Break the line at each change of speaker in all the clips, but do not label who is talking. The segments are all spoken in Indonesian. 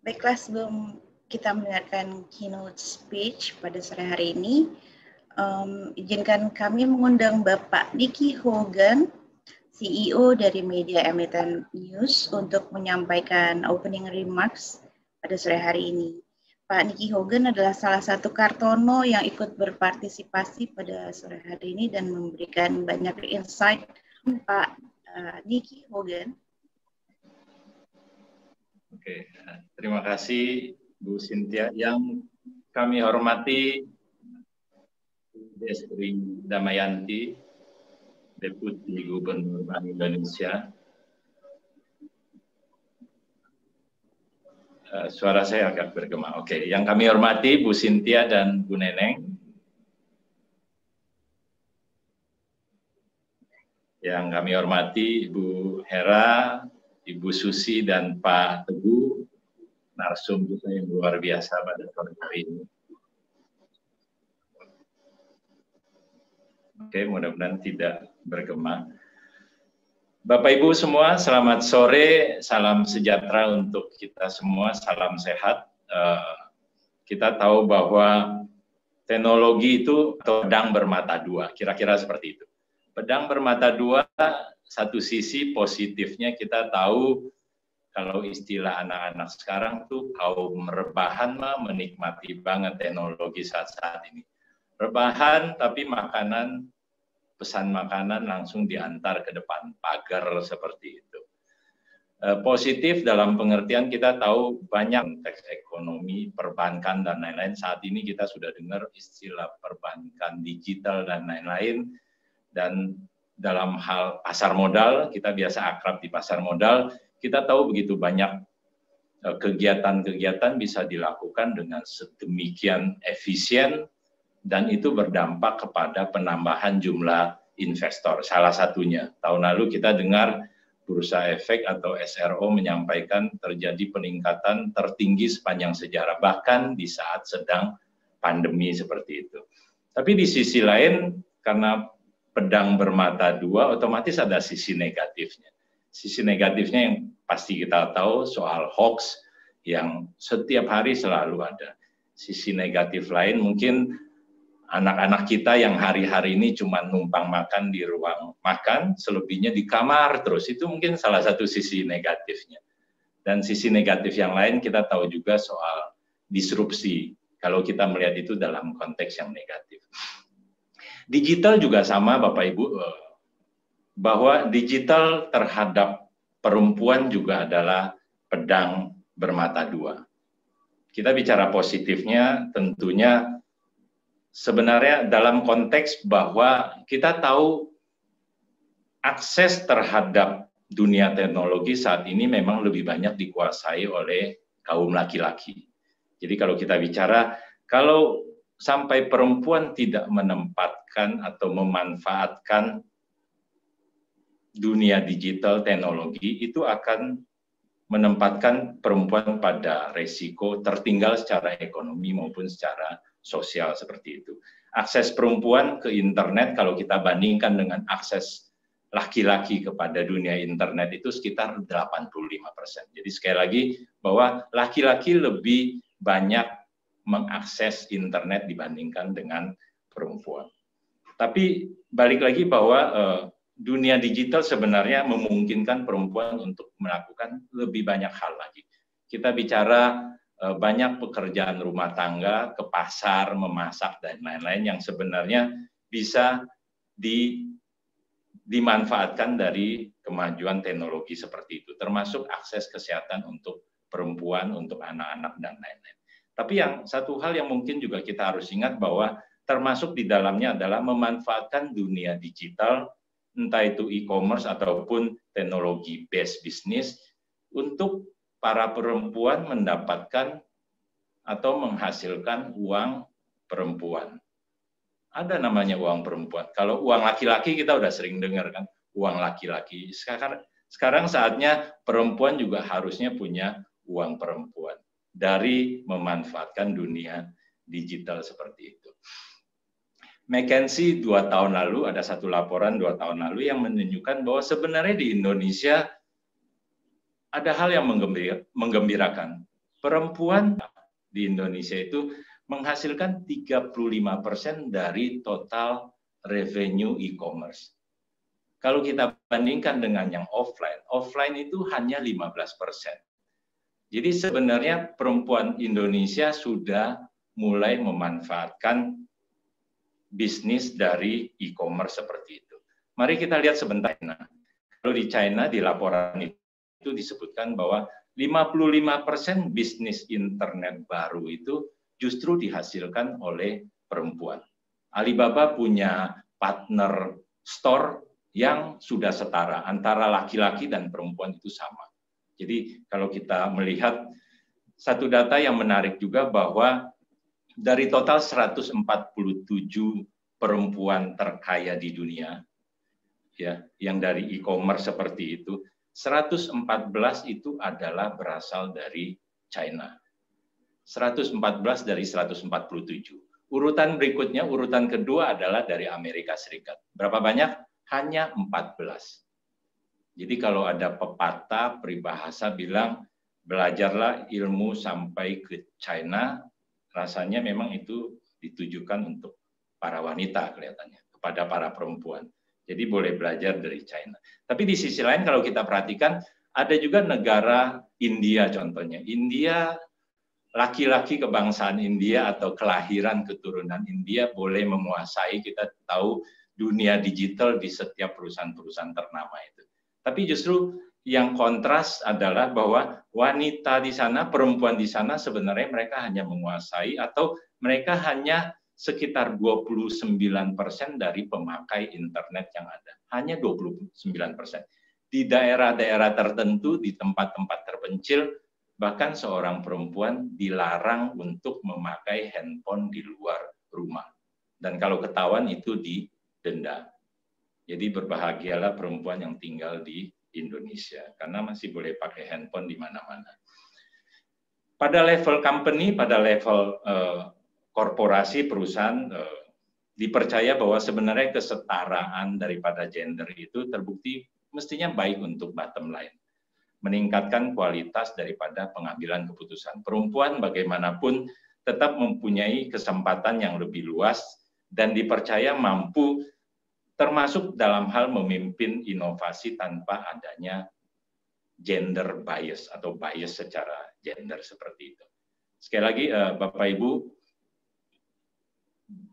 Baiklah, sebelum kita mendengarkan keynote speech pada sore hari ini, izinkan kami mengundang Bapak Nicky Hogan, CEO dari Media Emiten News, untuk menyampaikan opening remarks pada sore hari ini. Pak Nicky Hogan adalah salah satu Kartono yang ikut berpartisipasi pada sore hari ini dan memberikan banyak insight. Pak Nicky Hogan.
Oke, terima kasih Bu Cynthia. Yang kami hormati Destri Damayanti, Deputi Gubernur Bank Indonesia. Suara saya agak bergema. Oke, yang kami hormati Bu Cynthia dan Bu Neneng. Yang kami hormati Bu Hera, Ibu Susi dan Pak Teguh, narsum kita yang luar biasa pada sore hari ini. Oke, mudah-mudahan tidak bergema. Bapak Ibu semua, selamat sore, salam sejahtera untuk kita semua, salam sehat. Kita tahu bahwa teknologi itu pedang bermata dua, kira-kira seperti itu. Pedang bermata dua, satu sisi positifnya kita tahu kalau istilah anak-anak sekarang tuh kaum rebahan mah menikmati banget teknologi saat ini. Rebahan tapi makanan, pesan makanan langsung diantar ke depan pagar seperti itu. Positif dalam pengertian kita tahu banyak konteks ekonomi, perbankan dan lain-lain. Saat ini kita sudah dengar istilah perbankan digital dan lain-lain. Dan dalam hal pasar modal, kita biasa akrab di pasar modal, kita tahu begitu banyak kegiatan-kegiatan bisa dilakukan dengan sedemikian efisien dan itu berdampak kepada penambahan jumlah investor. Salah satunya, tahun lalu kita dengar Bursa Efek atau SRO menyampaikan terjadi peningkatan tertinggi sepanjang sejarah, bahkan di saat sedang pandemi seperti itu. Tapi di sisi lain, karena pedang bermata dua, otomatis ada sisi negatifnya. Sisi negatifnya yang pasti kita tahu soal hoax yang setiap hari selalu ada. Sisi negatif lain mungkin anak-anak kita yang hari-hari ini cuma numpang makan di ruang makan, selebihnya di kamar terus. Itu mungkin salah satu sisi negatifnya. Dan sisi negatif yang lain kita tahu juga soal disrupsi, kalau kita melihat itu dalam konteks yang negatif. Digital juga sama Bapak Ibu, bahwa digital terhadap perempuan juga adalah pedang bermata dua. Kita bicara positifnya tentunya sebenarnya dalam konteks bahwa kita tahu akses terhadap dunia teknologi saat ini memang lebih banyak dikuasai oleh kaum laki-laki. Jadi kalau kita bicara, kalau sampai perempuan tidak menempatkan atau memanfaatkan dunia digital teknologi, itu akan menempatkan perempuan pada resiko tertinggal secara ekonomi maupun secara sosial seperti itu. Akses perempuan ke internet kalau kita bandingkan dengan akses laki-laki kepada dunia internet itu sekitar 85%. Jadi sekali lagi bahwa laki-laki lebih banyak mengakses internet dibandingkan dengan perempuan. Tapi balik lagi bahwa dunia digital sebenarnya memungkinkan perempuan untuk melakukan lebih banyak hal lagi. Kita bicara banyak pekerjaan rumah tangga, ke pasar, memasak, dan lain-lain yang sebenarnya bisa dimanfaatkan dari kemajuan teknologi seperti itu, termasuk akses kesehatan untuk perempuan, untuk anak-anak, dan lain-lain. Tapi yang satu hal yang mungkin juga kita harus ingat bahwa termasuk di dalamnya adalah memanfaatkan dunia digital, entah itu e-commerce ataupun teknologi based business, untuk para perempuan mendapatkan atau menghasilkan uang perempuan. Ada namanya uang perempuan. Kalau uang laki-laki kita udah sering dengar kan, uang laki-laki. Sekarang saatnya perempuan juga harusnya punya uang perempuan dari memanfaatkan dunia digital seperti itu. McKinsey 2 tahun lalu, ada satu laporan 2 tahun lalu yang menunjukkan bahwa sebenarnya di Indonesia ada hal yang menggembirakan. Perempuan di Indonesia itu menghasilkan 35% dari total revenue e-commerce. Kalau kita bandingkan dengan yang offline itu hanya 15%. Jadi sebenarnya perempuan Indonesia sudah mulai memanfaatkan bisnis dari e-commerce seperti itu. Mari kita lihat sebentar. Kalau di China, di laporan itu disebutkan bahwa 55% bisnis internet baru itu justru dihasilkan oleh perempuan. Alibaba punya partner store yang sudah setara, antara laki-laki dan perempuan itu sama. Jadi kalau kita melihat satu data yang menarik juga bahwa dari total 147 perempuan terkaya di dunia, ya, yang dari e-commerce seperti itu, 114 itu adalah berasal dari China. 114 dari 147. Urutan berikutnya, urutan kedua adalah dari Amerika Serikat. Berapa banyak? Hanya 14. Jadi kalau ada pepatah peribahasa bilang, belajarlah ilmu sampai ke China, rasanya memang itu ditujukan untuk para wanita kelihatannya, kepada para perempuan. Jadi boleh belajar dari China. Tapi di sisi lain kalau kita perhatikan, ada juga negara India contohnya. India, laki-laki kebangsaan India atau kelahiran keturunan India boleh menguasai, kita tahu, dunia digital di setiap perusahaan-perusahaan ternama itu. Tapi justru yang kontras adalah bahwa wanita di sana, perempuan di sana sebenarnya mereka hanya menguasai atau mereka hanya sekitar 29% dari pemakai internet yang ada. Hanya 29%. Di daerah-daerah tertentu, di tempat-tempat terpencil, bahkan seorang perempuan dilarang untuk memakai handphone di luar rumah. Dan kalau ketahuan itu didenda. Jadi berbahagialah perempuan yang tinggal di Indonesia, karena masih boleh pakai handphone di mana-mana. Pada level company, pada level korporasi, perusahaan, dipercaya bahwa sebenarnya kesetaraan daripada gender itu terbukti mestinya baik untuk bottom line. Meningkatkan kualitas daripada pengambilan keputusan. Perempuan bagaimanapun tetap mempunyai kesempatan yang lebih luas dan dipercaya mampu termasuk dalam hal memimpin inovasi tanpa adanya gender bias atau bias secara gender seperti itu. Sekali lagi, Bapak Ibu,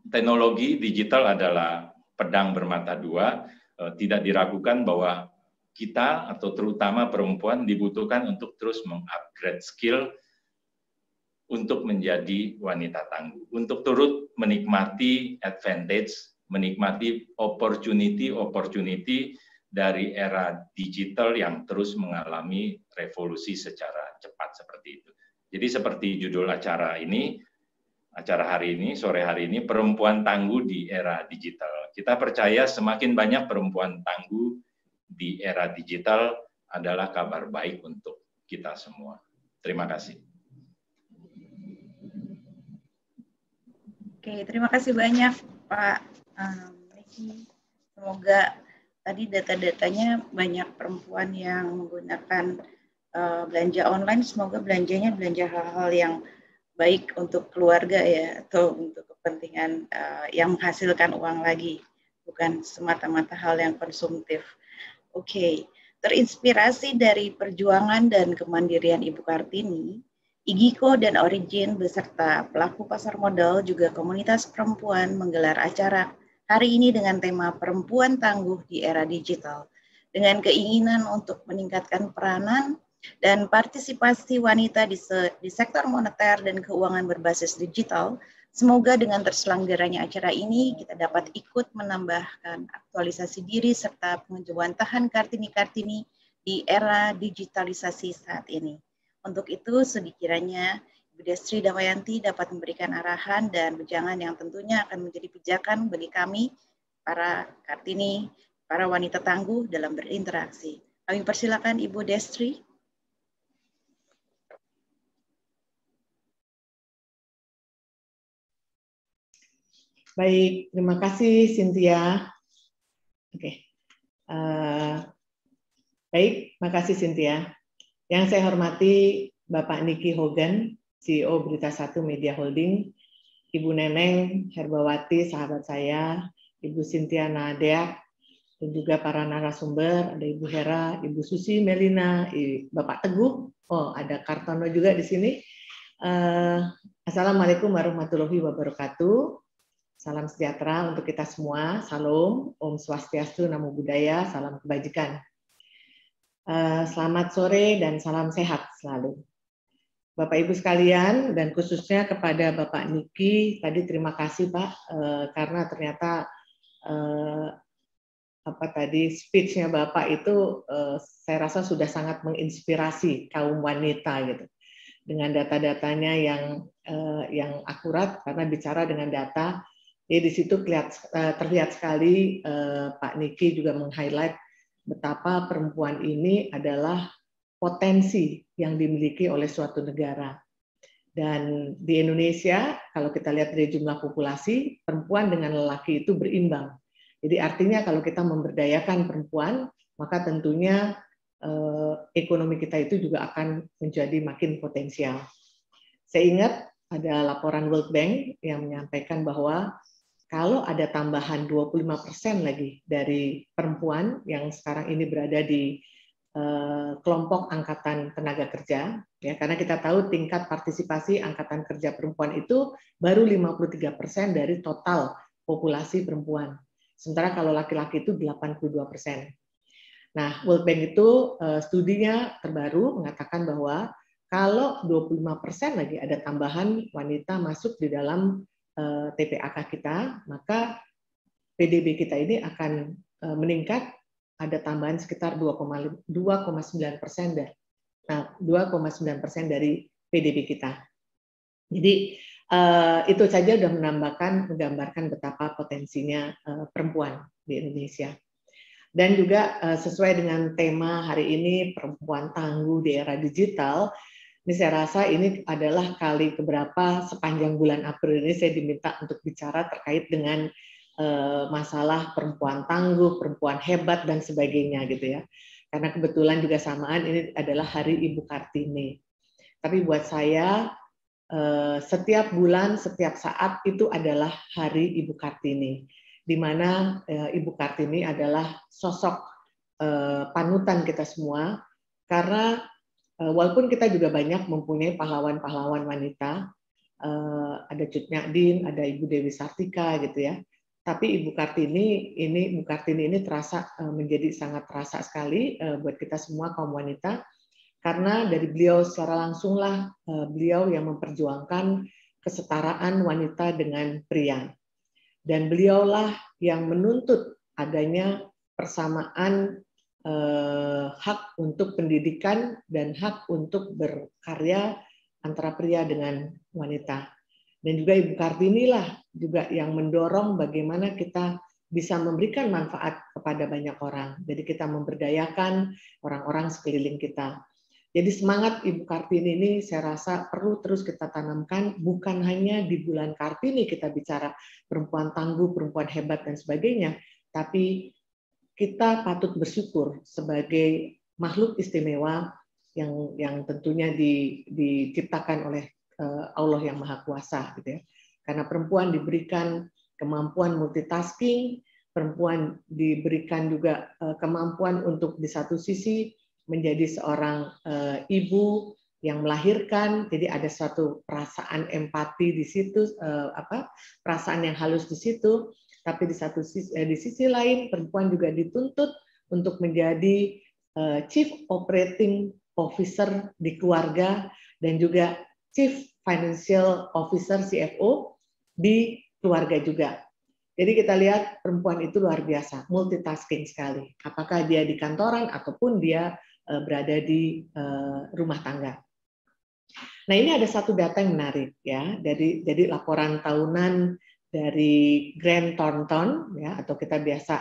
teknologi digital adalah pedang bermata dua. Tidak diragukan bahwa kita atau terutama perempuan dibutuhkan untuk terus mengupgrade skill untuk menjadi wanita tangguh, untuk turut menikmati advantage, menikmati opportunity dari era digital yang terus mengalami revolusi secara cepat seperti itu. Jadi seperti judul acara ini, acara hari ini, sore hari ini, perempuan tangguh di era digital. Kita percaya semakin banyak perempuan tangguh di era digital adalah kabar baik untuk kita semua. Terima kasih.
Oke, terima kasih banyak Pak Niki. Semoga tadi data-datanya banyak perempuan yang menggunakan belanja online. Semoga belanjanya belanja hal-hal yang baik untuk keluarga ya, atau untuk kepentingan yang menghasilkan uang lagi, bukan semata-mata hal yang konsumtif. Oke, terinspirasi dari perjuangan dan kemandirian Ibu Kartini, Igiko dan Origin beserta pelaku pasar modal juga komunitas perempuan menggelar acara hari ini dengan tema Perempuan Tangguh di Era Digital, dengan keinginan untuk meningkatkan peranan dan partisipasi wanita di sektor moneter dan keuangan berbasis digital. Semoga dengan terselenggaranya acara ini kita dapat ikut menambahkan aktualisasi diri serta pengejawantahan Kartini-Kartini di era digitalisasi saat ini. Untuk itu, sekiranya Ibu Destri Damayanti dapat memberikan arahan dan wejangan yang tentunya akan menjadi pijakan bagi kami, para Kartini, para wanita tangguh dalam berinteraksi. Kami persilakan Ibu Destri.
Baik, terima kasih Cynthia. Oke, baik, terima kasih Cynthia. Yang saya hormati Bapak Niki Hogan, CEO Berita Satu Media Holding, Ibu Neneng Herbawati, sahabat saya, Ibu Cynthia Nadia, dan juga para narasumber, ada Ibu Hera, Ibu Susi Melina, Bapak Teguh, oh ada Kartono juga di sini. Assalamualaikum warahmatullahi wabarakatuh. Salam sejahtera untuk kita semua. Salam, Om Swastiastu, Namo Buddhaya, salam kebajikan. Selamat sore dan salam sehat selalu. Bapak Ibu sekalian, dan khususnya kepada Bapak Niki, tadi terima kasih Pak, karena ternyata speech-nya Bapak itu saya rasa sudah sangat menginspirasi kaum wanita gitu, dengan data-datanya yang akurat, karena bicara dengan data. Jadi di situ terlihat sekali Pak Niki juga meng-highlight betapa perempuan ini adalah potensi yang dimiliki oleh suatu negara. Dan di Indonesia, kalau kita lihat dari jumlah populasi, perempuan dengan lelaki itu berimbang. Jadi artinya kalau kita memberdayakan perempuan, maka tentunya ekonomi kita itu juga akan menjadi makin potensial. Saya ingat ada laporan World Bank yang menyampaikan bahwa kalau ada tambahan 25% lagi dari perempuan yang sekarang ini berada di kelompok angkatan tenaga kerja, ya, karena kita tahu tingkat partisipasi angkatan kerja perempuan itu baru 53% dari total populasi perempuan. Sementara kalau laki-laki itu 82%. Nah, World Bank itu studinya terbaru mengatakan bahwa kalau 25% lagi ada tambahan wanita masuk di dalam TPAK kita, maka PDB kita ini akan meningkat, ada tambahan sekitar 2,9% dari PDB kita. Jadi itu saja sudah menggambarkan betapa potensinya perempuan di Indonesia. Dan juga sesuai dengan tema hari ini, perempuan tangguh di era digital, ini saya rasa ini adalah kali keberapa sepanjang bulan April ini saya diminta untuk bicara terkait dengan masalah perempuan tangguh, perempuan hebat, dan sebagainya gitu ya. Karena kebetulan juga samaan ini adalah Hari Ibu Kartini. Tapi buat saya, setiap bulan, setiap saat itu adalah Hari Ibu Kartini, di mana Ibu Kartini adalah sosok panutan kita semua, karena walaupun kita juga banyak mempunyai pahlawan-pahlawan wanita, ada Cut Nyak-Dien, ada Ibu Dewi Sartika gitu ya, tapi Ibu Kartini ini terasa menjadi sangat terasa sekali buat kita semua kaum wanita, karena dari beliau secara langsunglah beliau yang memperjuangkan kesetaraan wanita dengan pria, dan beliaulah yang menuntut adanya persamaan hak untuk pendidikan dan hak untuk berkarya antara pria dengan wanita. Dan juga Ibu Kartini lah juga yang mendorong bagaimana kita bisa memberikan manfaat kepada banyak orang. Jadi kita memberdayakan orang-orang sekeliling kita. Jadi semangat Ibu Kartini ini saya rasa perlu terus kita tanamkan, bukan hanya di bulan Kartini kita bicara perempuan tangguh, perempuan hebat, dan sebagainya, tapi kita patut bersyukur sebagai makhluk istimewa yang tentunya diciptakan oleh Allah yang Maha Kuasa, gitu ya. Karena perempuan diberikan kemampuan multitasking, perempuan diberikan juga kemampuan untuk di satu sisi menjadi seorang ibu yang melahirkan, jadi ada suatu perasaan empati di situ, perasaan yang halus di situ. Tapi di sisi lain perempuan juga dituntut untuk menjadi Chief Operating Officer di keluarga dan juga Chief Financial Officer (CFO) di keluarga juga. Jadi kita lihat perempuan itu luar biasa, multitasking sekali. Apakah dia di kantoran ataupun dia berada di rumah tangga. Nah, ini ada satu data yang menarik ya, jadi laporan tahunan dari Grant Thornton ya, atau kita biasa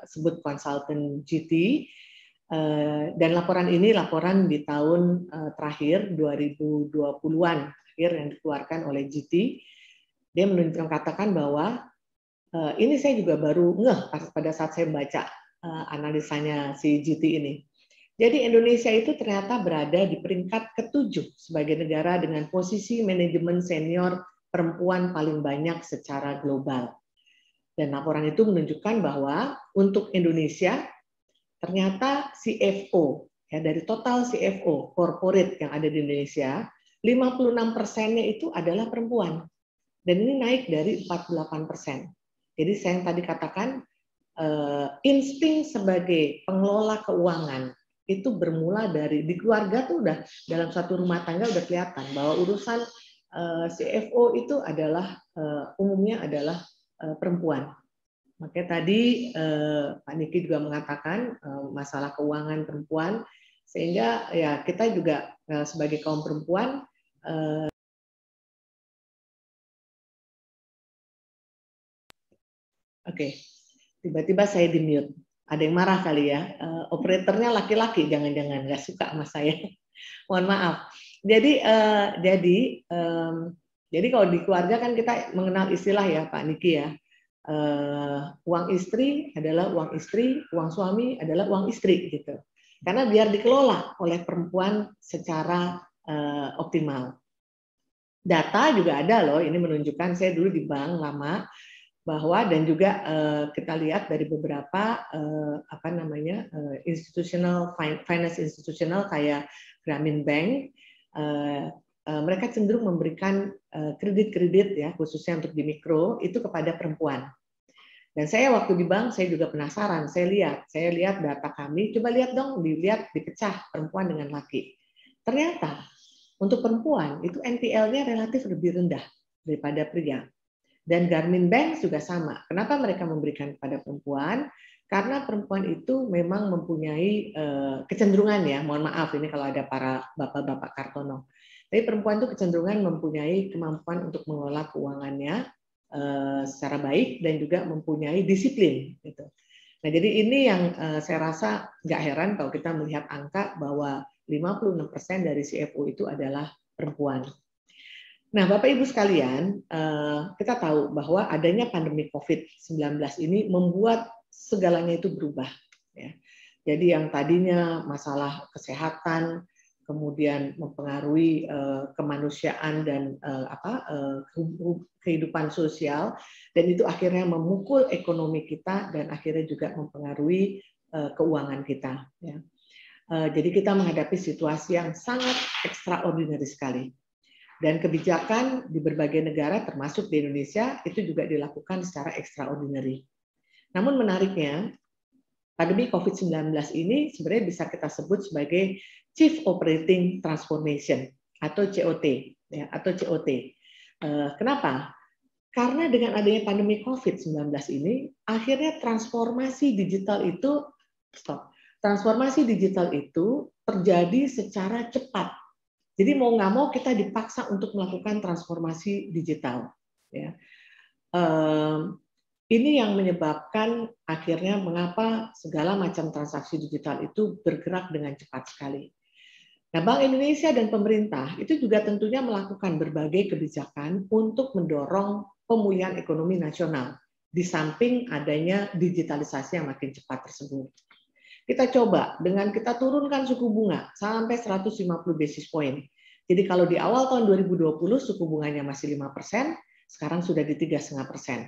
sebut konsultan GT, dan laporan ini laporan di tahun terakhir 2020-an akhir yang dikeluarkan oleh GT. Dia katakan bahwa ini saya juga baru ngeh pada saat saya baca analisanya si GT ini. Jadi Indonesia itu ternyata berada di peringkat ke-7 sebagai negara dengan posisi manajemen senior perempuan paling banyak secara global. Dan laporan itu menunjukkan bahwa untuk Indonesia ternyata CFO, ya, dari total CFO corporate yang ada di Indonesia, 56%-nya itu adalah perempuan. Dan ini naik dari 48%. Jadi saya yang tadi katakan, insting sebagai pengelola keuangan itu bermula dari di keluarga tuh udah dalam satu rumah tangga udah kelihatan bahwa urusan CFO itu adalah umumnya adalah perempuan. Makanya tadi Pak Niki juga mengatakan masalah keuangan perempuan, sehingga ya kita juga sebagai kaum perempuan oke, tiba-tiba saya di-mute. Ada yang marah kali ya. Operatornya laki-laki, jangan-jangan nggak suka sama saya. Mohon maaf. Jadi kalau di keluarga kan kita mengenal istilah ya Pak Niki ya. Uang istri adalah uang istri, uang suami adalah uang istri gitu. Karena biar dikelola oleh perempuan secara optimal. Data juga ada loh, ini menunjukkan saya dulu di bank lama bahwa dan juga kita lihat dari beberapa institutional finance institutional kayak Grameen Bank, mereka cenderung memberikan kredit-kredit ya khususnya untuk di mikro itu kepada perempuan. Dan saya waktu di bank saya juga penasaran, saya lihat data kami, coba lihat dong, dipecah perempuan dengan laki. Ternyata untuk perempuan itu NPL-nya relatif lebih rendah daripada pria. Dan Grameen Bank juga sama. Kenapa mereka memberikan kepada perempuan? Karena perempuan itu memang mempunyai kecenderungan ya, mohon maaf ini kalau ada para bapak-bapak Kartono. Tapi perempuan itu kecenderungan mempunyai kemampuan untuk mengelola keuangannya secara baik dan juga mempunyai disiplin. Gitu. Nah jadi ini yang saya rasa nggak heran kalau kita melihat angka bahwa 56% dari CFO itu adalah perempuan. Nah, Bapak Ibu sekalian, kita tahu bahwa adanya pandemi COVID-19 ini membuat segalanya itu berubah. Ya. Jadi yang tadinya masalah kesehatan, kemudian mempengaruhi kemanusiaan dan kehidupan sosial, dan itu akhirnya memukul ekonomi kita dan akhirnya juga mempengaruhi keuangan kita. Ya. Jadi kita menghadapi situasi yang sangat extraordinary sekali. Dan kebijakan di berbagai negara, termasuk di Indonesia, itu juga dilakukan secara extraordinary. Namun menariknya, pandemi COVID-19 ini sebenarnya bisa kita sebut sebagai Chief Operating Transformation, atau COT. Ya, atau COT. Kenapa? Karena dengan adanya pandemi COVID-19 ini, akhirnya transformasi digital itu terjadi secara cepat. Jadi mau nggak mau kita dipaksa untuk melakukan transformasi digital. Ya. Ini yang menyebabkan akhirnya mengapa segala macam transaksi digital itu bergerak dengan cepat sekali. Nah, Bank Indonesia dan pemerintah itu juga tentunya melakukan berbagai kebijakan untuk mendorong pemulihan ekonomi nasional di samping adanya digitalisasi yang makin cepat tersebut. Kita coba dengan kita turunkan suku bunga sampai 150 basis point. Jadi kalau di awal tahun 2020 suku bunganya masih 5%, sekarang sudah di 3,5%.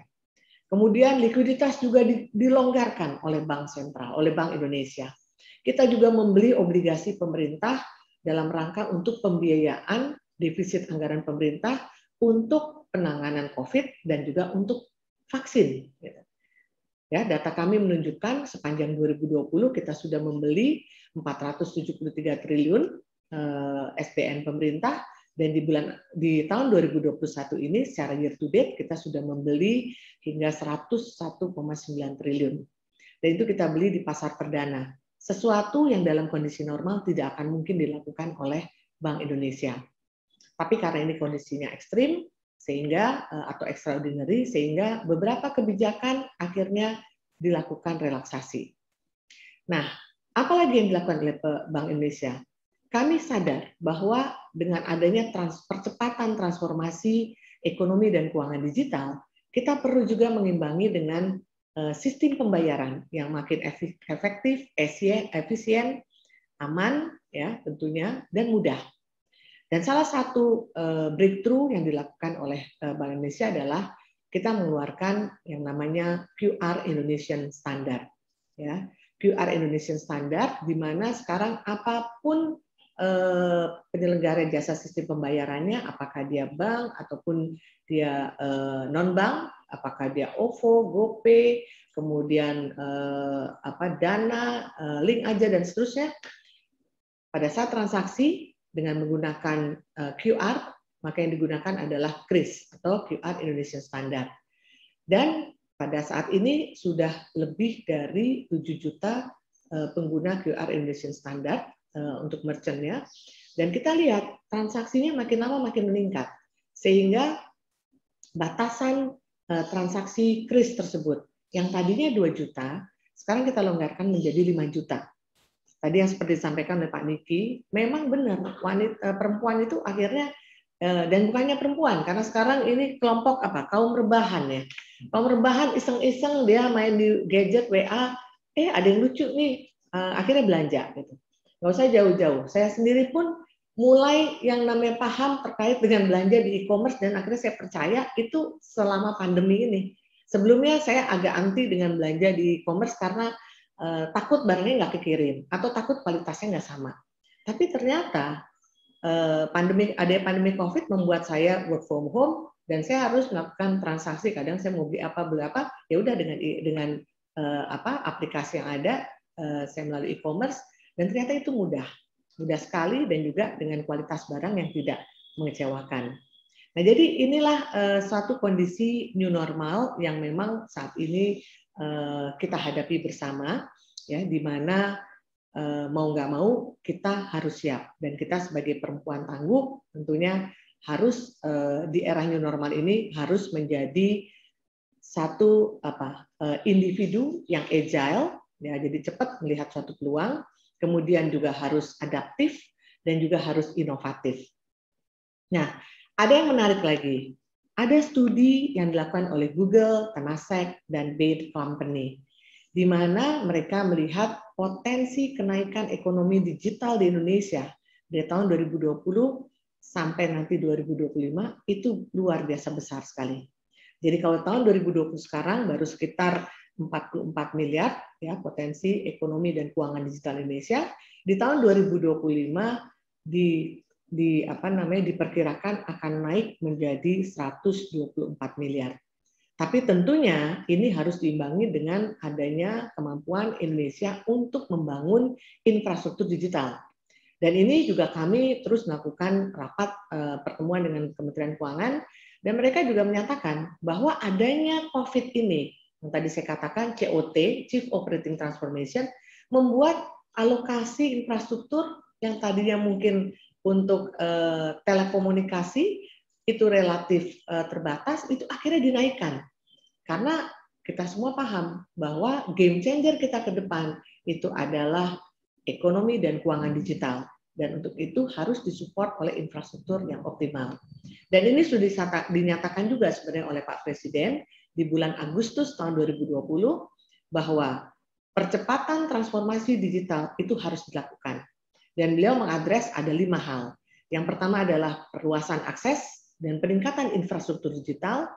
Kemudian likuiditas juga dilonggarkan oleh Bank Sentral, oleh Bank Indonesia. Kita juga membeli obligasi pemerintah dalam rangka untuk pembiayaan defisit anggaran pemerintah untuk penanganan COVID dan juga untuk vaksin. Ya, data kami menunjukkan sepanjang 2020 kita sudah membeli 473 triliun SBN pemerintah, dan di tahun 2021 ini secara year to date kita sudah membeli hingga 101,9 triliun. Dan itu kita beli di pasar perdana. Sesuatu yang dalam kondisi normal tidak akan mungkin dilakukan oleh Bank Indonesia. Tapi karena ini kondisinya ekstrim, sehingga atau extraordinary, sehingga beberapa kebijakan akhirnya dilakukan relaksasi. Nah, apalagi yang dilakukan oleh Bank Indonesia? Kami sadar bahwa dengan adanya percepatan transformasi ekonomi dan keuangan digital, kita perlu juga mengimbangi dengan sistem pembayaran yang makin efektif, efisien, aman, ya tentunya, dan mudah. Dan salah satu breakthrough yang dilakukan oleh Bank Indonesia adalah kita mengeluarkan yang namanya QR Indonesian Standard. Ya, QR Indonesian Standard, di mana sekarang apapun penyelenggara jasa sistem pembayarannya, apakah dia bank ataupun dia non-bank, apakah dia OVO, GoPay, kemudian Dana, Link Aja, dan seterusnya, pada saat transaksi dengan menggunakan QR, maka yang digunakan adalah KRIS atau QR Indonesian Standard. Dan pada saat ini sudah lebih dari 7 juta pengguna QR Indonesian Standard untuk merchant-nya. Dan kita lihat transaksinya makin lama makin meningkat. Sehingga batasan transaksi KRIS tersebut yang tadinya 2 juta, sekarang kita longgarkan menjadi 5 juta. Tadi yang seperti disampaikan oleh Pak Niki, memang benar perempuan itu akhirnya, dan bukannya perempuan, karena sekarang ini kelompok kaum rebahan ya. Kaum rebahan iseng-iseng dia main di gadget WA, ada yang lucu nih, akhirnya belanja gitu. Nggak usah jauh-jauh. Saya sendiri pun mulai yang namanya paham terkait dengan belanja di e-commerce, dan akhirnya saya percaya itu selama pandemi ini. Sebelumnya saya agak anti dengan belanja di e-commerce karena takut barangnya nggak kekirim atau takut kualitasnya nggak sama. Tapi ternyata pandemi COVID membuat saya work from home dan saya harus melakukan transaksi. Kadang saya mau beli apa, ya udah dengan aplikasi yang ada, saya melalui e-commerce, dan ternyata itu mudah sekali, dan juga dengan kualitas barang yang tidak mengecewakan. Nah, jadi inilah suatu kondisi new normal yang memang saat ini kita hadapi bersama, ya, di mana mau nggak mau kita harus siap, dan kita sebagai perempuan tangguh tentunya harus di era new normal ini harus menjadi satu individu yang agile, ya, jadi cepat melihat suatu peluang, kemudian juga harus adaptif dan juga harus inovatif. Nah, ada yang menarik lagi. Ada studi yang dilakukan oleh Google, Temasek, dan Bain Company, di mana mereka melihat potensi kenaikan ekonomi digital di Indonesia dari tahun 2020 sampai nanti 2025 itu luar biasa besar sekali. Jadi kalau tahun 2020 sekarang baru sekitar 44 miliar ya potensi ekonomi dan keuangan digital Indonesia, di tahun 2025 diperkirakan akan naik menjadi 124 miliar. Tapi tentunya ini harus diimbangi dengan adanya kemampuan Indonesia untuk membangun infrastruktur digital. Dan ini juga kami terus melakukan rapat pertemuan dengan Kementerian Keuangan, dan mereka juga menyatakan bahwa adanya COVID ini, yang tadi saya katakan COT, Chief Operating Transformation, membuat alokasi infrastruktur yang tadinya mungkin untuk telekomunikasi itu relatif terbatas, itu akhirnya dinaikkan. Karena kita semua paham bahwa game changer kita ke depan itu adalah ekonomi dan keuangan digital. Dan untuk itu harus disupport oleh infrastruktur yang optimal. Dan ini sudah dinyatakan juga sebenarnya oleh Pak Presiden di bulan Agustus tahun 2020 bahwa percepatan transformasi digital itu harus dilakukan. Dan beliau mengadres ada 5 hal. Yang pertama adalah perluasan akses dan peningkatan infrastruktur digital.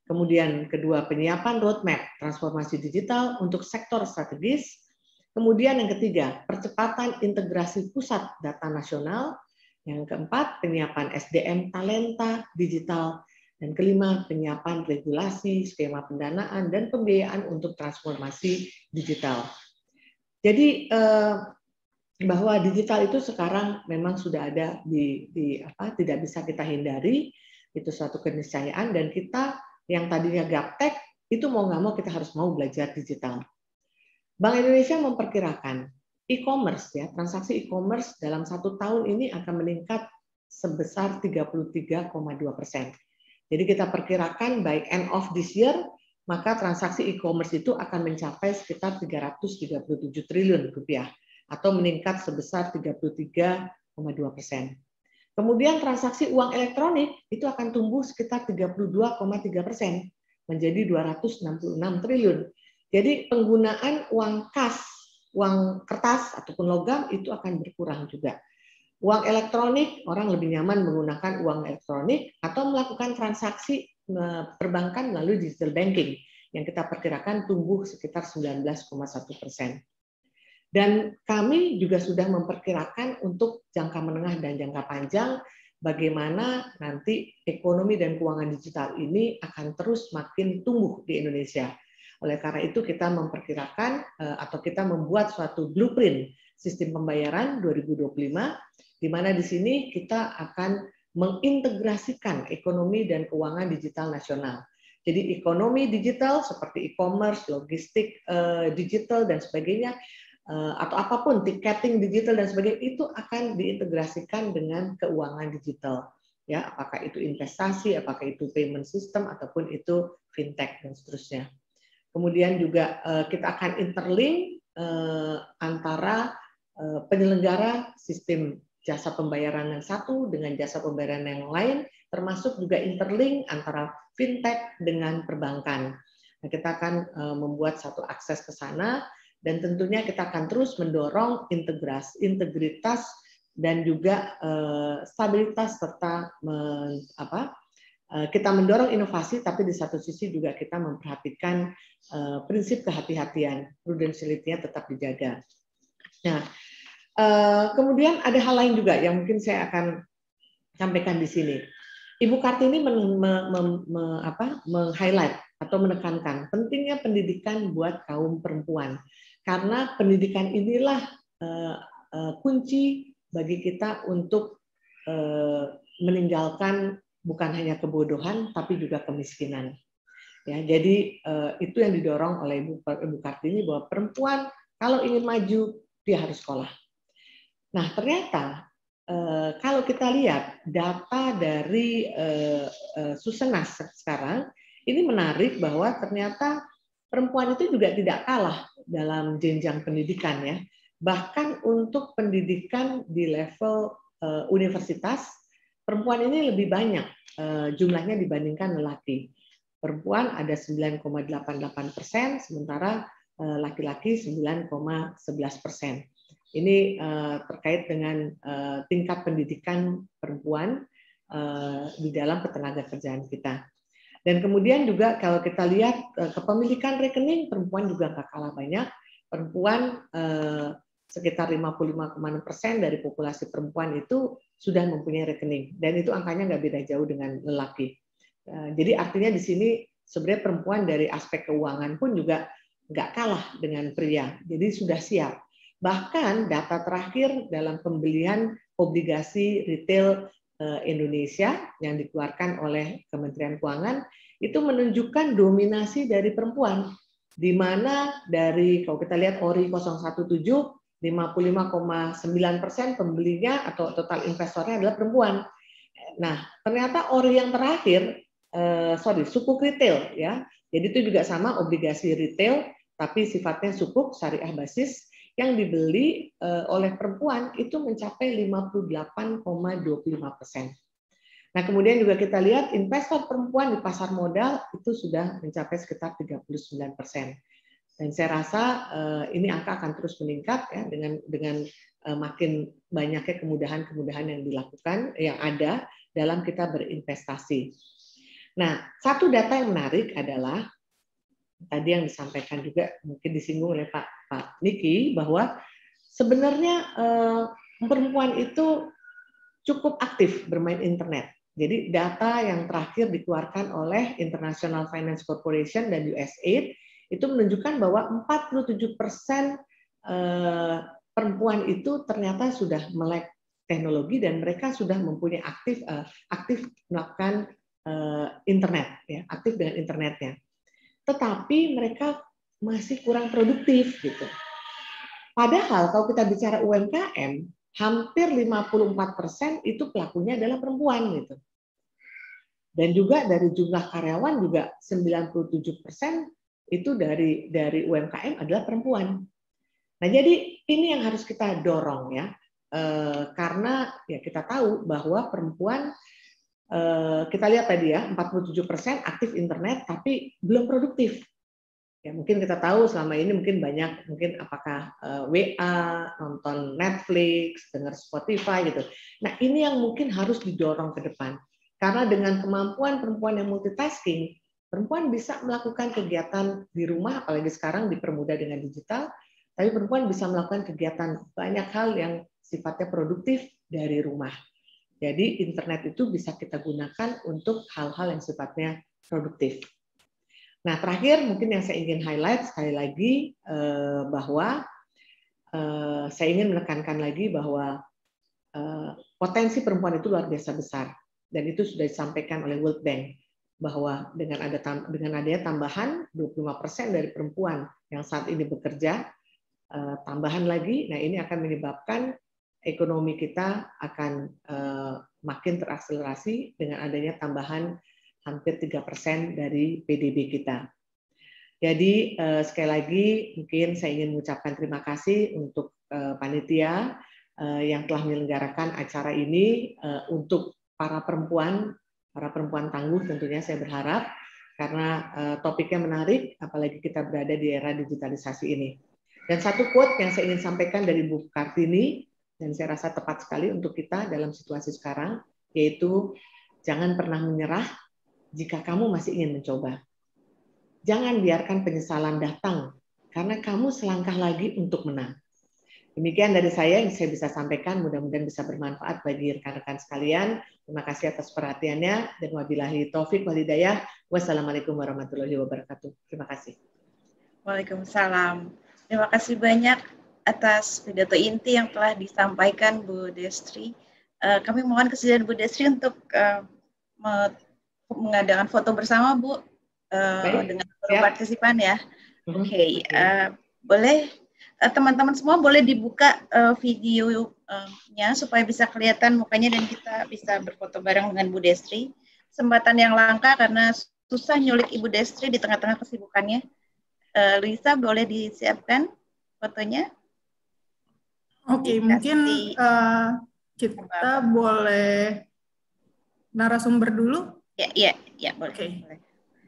Kemudian kedua, penyiapan roadmap transformasi digital untuk sektor strategis. Kemudian yang ketiga, percepatan integrasi pusat data nasional. Yang keempat, penyiapan SDM talenta digital. Dan kelima, penyiapan regulasi, skema pendanaan, dan pembiayaan untuk transformasi digital. Jadi bahwa digital itu sekarang memang sudah ada tidak bisa kita hindari, itu suatu keniscayaan, dan kita yang tadinya gaptek itu mau nggak mau kita harus mau belajar digital. Bank Indonesia memperkirakan e-commerce, ya, transaksi e-commerce dalam 1 tahun ini akan meningkat sebesar 33,2%. Jadi kita perkirakan by end of this year maka transaksi e-commerce itu akan mencapai sekitar 337 triliun rupiah, atau meningkat sebesar 33,2%. Kemudian transaksi uang elektronik itu akan tumbuh sekitar 32,3%, menjadi 266 triliun. Jadi penggunaan uang kas uang kertas ataupun logam itu akan berkurang juga. Uang elektronik, orang lebih nyaman menggunakan uang elektronik atau melakukan transaksi perbankan melalui digital banking yang kita perkirakan tumbuh sekitar 19,1%. Dan kami juga sudah memperkirakan untuk jangka menengah dan jangka panjang bagaimana nanti ekonomi dan keuangan digital ini akan terus makin tumbuh di Indonesia. Oleh karena itu kita memperkirakan atau kita membuat suatu blueprint sistem pembayaran 2025, di mana di sini kita akan mengintegrasikan ekonomi dan keuangan digital nasional. Jadi ekonomi digital seperti e-commerce, logistik digital dan sebagainya, atau apapun tiketing digital dan sebagainya itu akan diintegrasikan dengan keuangan digital. Ya, apakah itu investasi, apakah itu payment system ataupun itu fintech dan seterusnya. Kemudian juga kita akan interlink antara penyelenggara sistem jasa pembayaran yang satu dengan jasa pembayaran yang lain, termasuk juga interlink antara fintech dengan perbankan. Nah, kita akan membuat satu akses ke sana dan tentunya kita akan terus mendorong integritas dan juga stabilitas serta kita mendorong inovasi, tapi di satu sisi juga kita memperhatikan prinsip kehati-hatian, prudensiality-nya tetap dijaga. Nah, kemudian ada hal lain juga yang mungkin saya akan sampaikan di sini. Ibu Kartini meng-highlight atau menekankan pentingnya pendidikan buat kaum perempuan, karena pendidikan inilah kunci bagi kita untuk meninggalkan bukan hanya kebodohan, tapi juga kemiskinan. Ya, jadi itu yang didorong oleh Ibu Kartini bahwa perempuan kalau ingin maju dia harus sekolah. Nah, ternyata kalau kita lihat data dari Susenas sekarang, ini menarik bahwa ternyata perempuan itu juga tidak kalah dalam jenjang pendidikan ya. Bahkan untuk pendidikan di level universitas, perempuan ini lebih banyak jumlahnya dibandingkan lelaki. Perempuan ada 9,88%, sementara laki-laki 9,11%. Ini terkait dengan tingkat pendidikan perempuan di dalam ketenagakerjaan kita. Dan kemudian juga kalau kita lihat kepemilikan rekening, perempuan juga nggak kalah banyak. Perempuan sekitar 55,6% dari populasi perempuan itu sudah mempunyai rekening, dan itu angkanya nggak beda jauh dengan lelaki. Jadi artinya di sini sebenarnya perempuan dari aspek keuangan pun juga nggak kalah dengan pria, jadi sudah siap. Bahkan data terakhir dalam pembelian obligasi retail Indonesia yang dikeluarkan oleh Kementerian Keuangan itu menunjukkan dominasi dari perempuan, di mana dari kalau kita lihat ORI 017 55,9% pembelinya atau total investornya adalah perempuan. Nah, ternyata ORI yang terakhir, sukuk retail ya. Jadi itu juga sama obligasi retail, tapi sifatnya sukuk syariah basis yang dibeli oleh perempuan itu mencapai 58,25%. Nah, kemudian juga kita lihat investor perempuan di pasar modal itu sudah mencapai sekitar 39%. Dan saya rasa ini angka akan terus meningkat ya dengan makin banyaknya kemudahan-kemudahan yang dilakukan yang ada dalam kita berinvestasi. Nah, satu data yang menarik adalah tadi yang disampaikan juga mungkin disinggung oleh Pak Niki bahwa sebenarnya perempuan itu cukup aktif bermain internet. Jadi data yang terakhir dikeluarkan oleh International Finance Corporation dan USAID itu menunjukkan bahwa 47% perempuan itu ternyata sudah melek teknologi dan mereka sudah mempunyai aktif melakukan internet, ya, aktif dengan internetnya. Tetapi mereka masih kurang produktif gitu. Padahal kalau kita bicara UMKM, hampir 54% itu pelakunya adalah perempuan gitu. Dan juga dari jumlah karyawan juga 97% itu dari UMKM adalah perempuan. Nah, jadi ini yang harus kita dorong ya, karena ya kita tahu bahwa perempuan kita lihat tadi ya 47% aktif internet tapi belum produktif. Ya, mungkin kita tahu selama ini mungkin banyak, mungkin apakah WA, nonton Netflix, dengar Spotify gitu. Nah, ini yang mungkin harus didorong ke depan. Karena dengan kemampuan perempuan yang multitasking, perempuan bisa melakukan kegiatan di rumah, apalagi sekarang dipermudah dengan digital, tapi perempuan bisa melakukan kegiatan banyak hal yang sifatnya produktif dari rumah. Jadi internet itu bisa kita gunakan untuk hal-hal yang sifatnya produktif. Nah, terakhir mungkin yang saya ingin highlight sekali lagi bahwa saya ingin menekankan lagi bahwa potensi perempuan itu luar biasa besar, dan itu sudah disampaikan oleh World Bank bahwa dengan adanya tambahan 25% dari perempuan yang saat ini bekerja, tambahan lagi, nah ini akan menyebabkan ekonomi kita akan makin terakselerasi dengan adanya tambahan hampir 3% dari PDB kita. Jadi sekali lagi mungkin saya ingin mengucapkan terima kasih untuk panitia yang telah menyelenggarakan acara ini untuk para perempuan tangguh tentunya, saya berharap, karena topiknya menarik, apalagi kita berada di era digitalisasi ini. Dan satu quote yang saya ingin sampaikan dari Bu Kartini, dan saya rasa tepat sekali untuk kita dalam situasi sekarang, yaitu jangan pernah menyerah jika kamu masih ingin mencoba. Jangan biarkan penyesalan datang, karena kamu selangkah lagi untuk menang. Demikian dari saya yang saya bisa sampaikan, mudah-mudahan bisa bermanfaat bagi rekan-rekan sekalian. Terima kasih atas perhatiannya, dan wabillahi taufik wal hidayah. Wassalamualaikum warahmatullahi wabarakatuh. Terima kasih.
Waalaikumsalam. Terima kasih banyak atas pidato inti yang telah disampaikan Bu Destri. Kami mohon kesediaan Bu Destri untuk mengadakan foto bersama, Bu, dengan seluruh partisipan ya. Oke, boleh teman-teman semua boleh dibuka videonya supaya bisa kelihatan mukanya dan kita bisa berfoto bareng dengan Bu Destri. Kesempatan yang langka karena susah nyulik Ibu Destri di tengah-tengah kesibukannya. Lisa, boleh disiapkan fotonya?
Oke, mungkin kita boleh narasumber dulu.
Ya, boleh.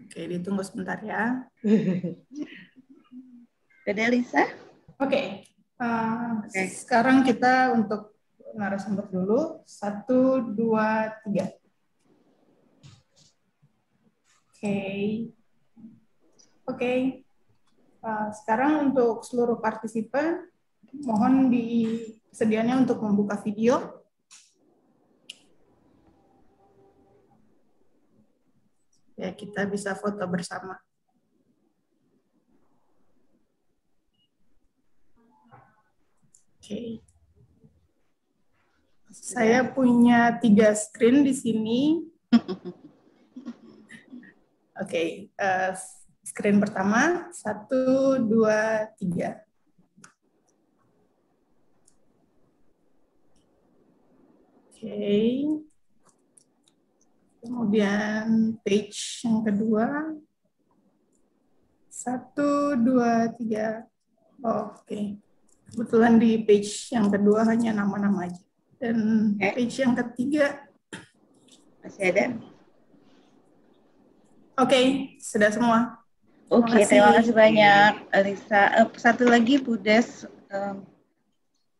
Oke, ditunggu sebentar ya.
Udah, Lisa?
Oke. Sekarang kita untuk narasumber dulu. 1, 2, 3. Oke. Sekarang untuk seluruh partisipan, mohon disediakannya untuk membuka video. Ya, kita bisa foto bersama. Oke. Saya punya 3 screen di sini. Oke, screen pertama, 1, 2, 3. Oke. Kemudian page yang kedua. 1, 2, 3. Oke. Kebetulan di page yang kedua hanya nama-nama aja. Dan page yang ketiga.
Masih ada?
Oke, sudah semua.
Oke, terima kasih banyak, Lisa. Satu lagi, Bu Des,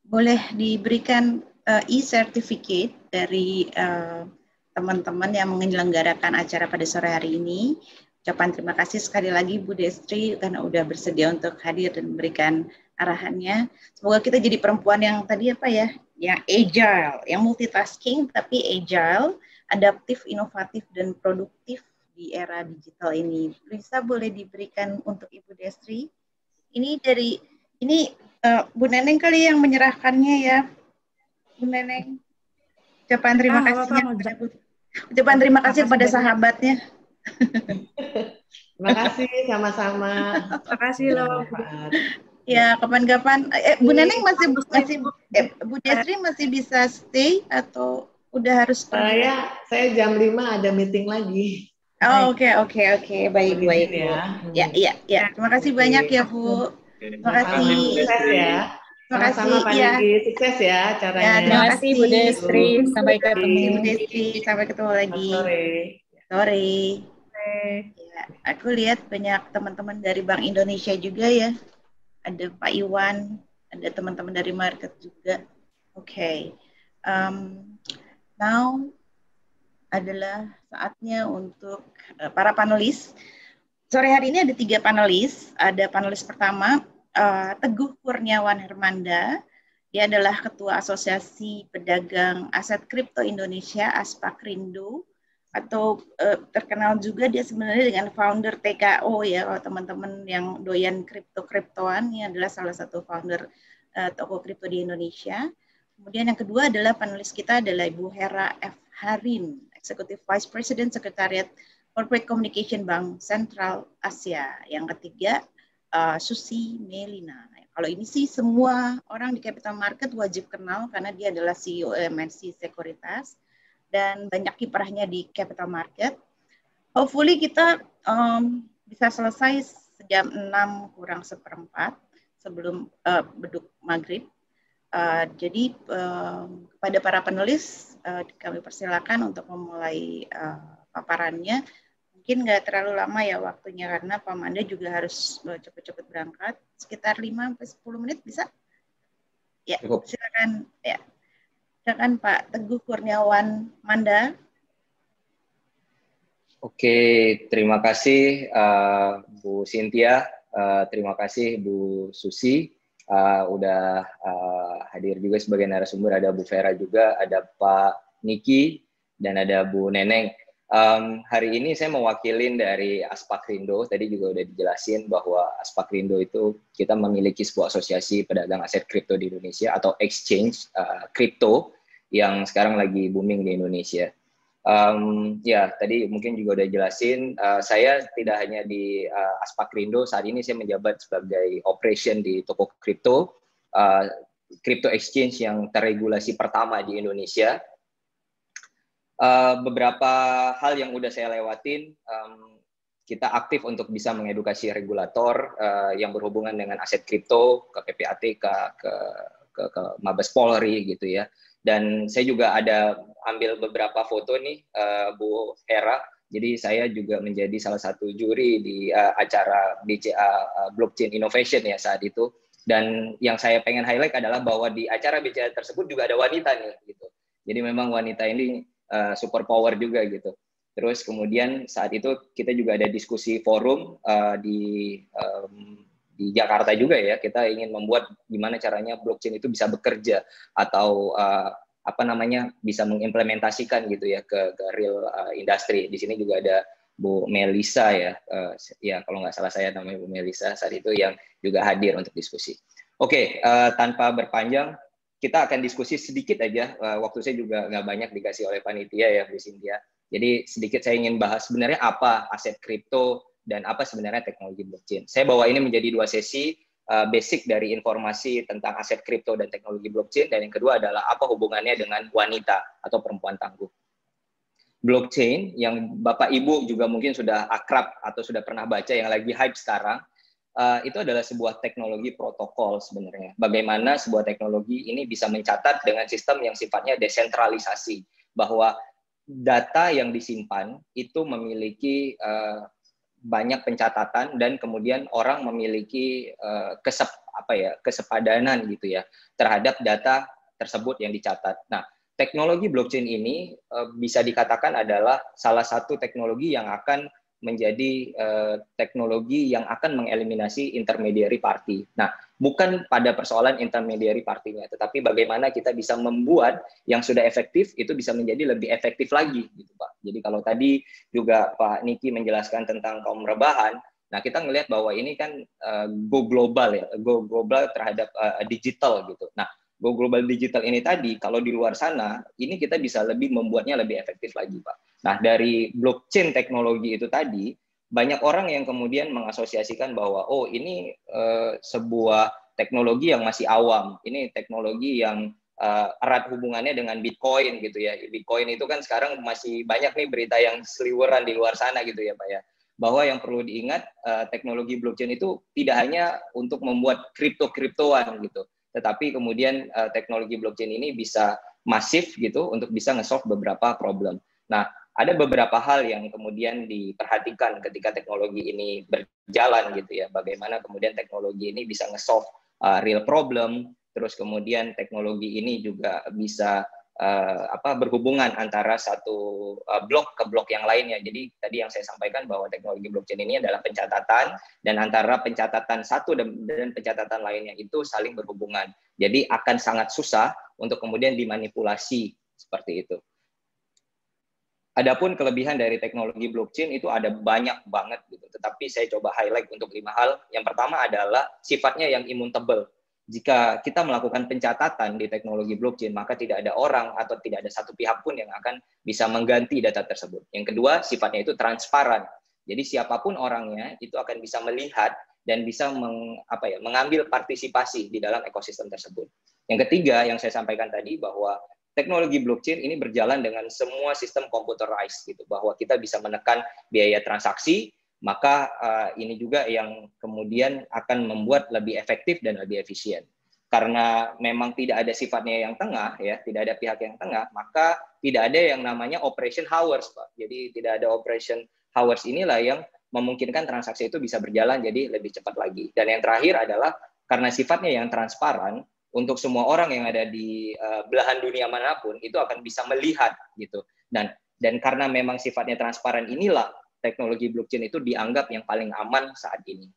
boleh diberikan e-certificate dari teman-teman yang menyelenggarakan acara pada sore hari ini. Ucapan terima kasih sekali lagi Bu Destri karena udah bersedia untuk hadir dan memberikan arahannya. Semoga kita jadi perempuan yang tadi yang agile, yang multitasking tapi agile, adaptif, inovatif dan produktif di era digital ini. Lisa, boleh diberikan untuk Ibu Destri. Ini Bu Neneng kali yang menyerahkannya ya, Bu Neneng. Ucapan terima kasih kepada sahabatnya.
Terima kasih, sama-sama.
Terima kasih loh.
Ya, kapan-kapan. Bu Neneng Bu Destri masih bisa stay atau udah harus pergi?
Saya jam 5 ada meeting lagi.
Oh, oke. Baik. Ya. Terima kasih banyak ya, Bu. Terima kasih.
Sukses ya.
Terima kasih.
Pak Niki. Sukses ya acaranya.
Ya, terima kasih Bu Destri.
Sampai ketemu.
Bu Destri, sampai ketemu lagi.
Sore.
Sore. Ya, aku lihat banyak teman-teman dari Bank Indonesia juga ya. Ada Pak Iwan, ada teman-teman dari market juga. Oke. Now adalah saatnya untuk para panelis. Sore hari ini ada 3 panelis. Ada panelis pertama, Teguh Kurniawan Hermanda. Dia adalah Ketua Asosiasi Pedagang Aset Kripto Indonesia, Aspakrindo, atau terkenal juga dia sebenarnya dengan founder TKO ya, kalau teman-teman yang doyan kripto-kriptoan, ini adalah salah satu founder toko kripto di Indonesia. Kemudian yang kedua adalah panelis kita adalah Ibu Hera F. Harin, Executive Vice President Sekretariat Corporate Communication Bank Sentral Asia. Yang ketiga, Susi Melina. Kalau ini sih semua orang di capital market wajib kenal karena dia adalah CEO MNC Sekuritas dan banyak kiprahnya di capital market. Hopefully kita bisa selesai jam 6 kurang seperempat sebelum beduk maghrib. Jadi kepada para penulis kami persilakan untuk memulai paparannya. Mungkin nggak terlalu lama ya waktunya karena Pak Manda juga harus cepat-cepat berangkat. Sekitar 5-10 menit bisa? Ya, silakan ya. Silakan Pak Teguh Kurniawan Manda.
Oke, terima kasih Bu Cynthia, terima kasih Bu Susi, udah hadir juga sebagai narasumber, ada Bu Vera juga, ada Pak Niki, dan ada Bu Neneng. Hari ini saya mewakilin dari Aspakrindo. Tadi juga udah dijelasin bahwa Aspakrindo itu kita memiliki sebuah asosiasi pedagang aset kripto di Indonesia atau exchange kripto yang sekarang lagi booming di Indonesia. Ya, tadi mungkin juga udah jelasin. Saya tidak hanya di Aspakrindo, saat ini saya menjabat sebagai operation di toko kripto, crypto exchange yang terregulasi pertama di Indonesia. Beberapa hal yang udah saya lewatin, kita aktif untuk bisa mengedukasi regulator yang berhubungan dengan aset kripto, ke PPATK, ke Mabes Polri gitu ya. Dan saya juga ada ambil beberapa foto nih, Bu Hera. Jadi saya juga menjadi salah satu juri di acara BCA Blockchain Innovation ya saat itu. Dan yang saya pengen highlight adalah bahwa di acara BCA tersebut juga ada wanita nih gitu. Jadi memang wanita ini super power juga gitu. Terus kemudian saat itu kita juga ada diskusi forum di Jakarta juga ya. Kita ingin membuat gimana caranya blockchain itu bisa bekerja atau bisa mengimplementasikan gitu ya ke real industry. Di sini juga ada Bu Melisa ya. Ya kalau nggak salah saya namanya Bu Melisa saat itu yang juga hadir untuk diskusi. Oke, tanpa berpanjang, kita akan diskusi sedikit aja, waktu saya juga nggak banyak dikasih oleh panitia ya Bu Cynthia. Jadi sedikit saya ingin bahas sebenarnya apa aset kripto dan apa sebenarnya teknologi blockchain. Saya bawa ini menjadi 2 sesi, basic dari informasi tentang aset kripto dan teknologi blockchain, dan yang kedua adalah apa hubungannya dengan wanita atau perempuan tangguh. Blockchain yang Bapak Ibu juga mungkin sudah akrab atau sudah pernah baca yang lagi hype sekarang, itu adalah sebuah teknologi protokol sebenarnya. Bagaimana sebuah teknologi ini bisa mencatat dengan sistem yang sifatnya desentralisasi, bahwa data yang disimpan itu memiliki banyak pencatatan dan kemudian orang memiliki kesepadanan gitu ya terhadap data tersebut yang dicatat. Nah, teknologi blockchain ini bisa dikatakan adalah salah satu teknologi yang akan menjadi teknologi yang akan mengeliminasi intermediary party. Nah, bukan pada persoalan intermediary partinya, tetapi bagaimana kita bisa membuat yang sudah efektif itu bisa menjadi lebih efektif lagi, gitu Pak. Jadi kalau tadi juga Pak Niki menjelaskan tentang kaum rebahan, nah kita ngelihat bahwa ini kan go global ya, go global terhadap digital gitu. Nah, go global digital ini tadi, kalau di luar sana, ini kita bisa lebih membuatnya lebih efektif lagi, Pak. Nah, dari blockchain teknologi itu tadi, banyak orang yang kemudian mengasosiasikan bahwa, oh ini sebuah teknologi yang masih awam, ini teknologi yang erat hubungannya dengan Bitcoin gitu ya. Bitcoin itu kan sekarang masih banyak nih berita yang seliweran di luar sana gitu ya, Pak ya. Bahwa yang perlu diingat, teknologi blockchain itu tidak hanya untuk membuat kripto-kriptoan gitu, tetapi kemudian teknologi blockchain ini bisa masif gitu untuk bisa nge-solve beberapa problem. Nah, ada beberapa hal yang kemudian diperhatikan ketika teknologi ini berjalan gitu ya. Bagaimana kemudian teknologi ini bisa nge-solve real problem, terus kemudian teknologi ini juga bisa berhubungan antara satu blok ke blok yang lainnya. Jadi tadi yang saya sampaikan bahwa teknologi blockchain ini adalah pencatatan, dan antara pencatatan satu dan pencatatan lainnya itu saling berhubungan. Jadi akan sangat susah untuk kemudian dimanipulasi seperti itu. Adapun kelebihan dari teknologi blockchain itu ada banyak banget gitu. Tetapi saya coba highlight untuk 5 hal. Yang pertama adalah sifatnya yang immutable. Jika kita melakukan pencatatan di teknologi blockchain, maka tidak ada orang atau tidak ada satu pihak pun yang akan bisa mengganti data tersebut. Yang kedua, sifatnya itu transparan. Jadi siapapun orangnya itu akan bisa melihat dan bisa mengambil partisipasi di dalam ekosistem tersebut. Yang ketiga, yang saya sampaikan tadi bahwa teknologi blockchain ini berjalan dengan semua sistem computerized gitu, bahwa kita bisa menekan biaya transaksi, maka ini juga yang kemudian akan membuat lebih efektif dan lebih efisien. Karena memang tidak ada sifatnya yang tengah, ya, tidak ada pihak yang tengah, maka tidak ada yang namanya operation hours, Pak. Jadi tidak ada operation hours, inilah yang memungkinkan transaksi itu bisa berjalan jadi lebih cepat lagi. Dan yang terakhir adalah karena sifatnya yang transparan, untuk semua orang yang ada di belahan dunia manapun itu akan bisa melihat gitu. Dan karena memang sifatnya transparan inilah teknologi blockchain itu dianggap yang paling aman saat ini.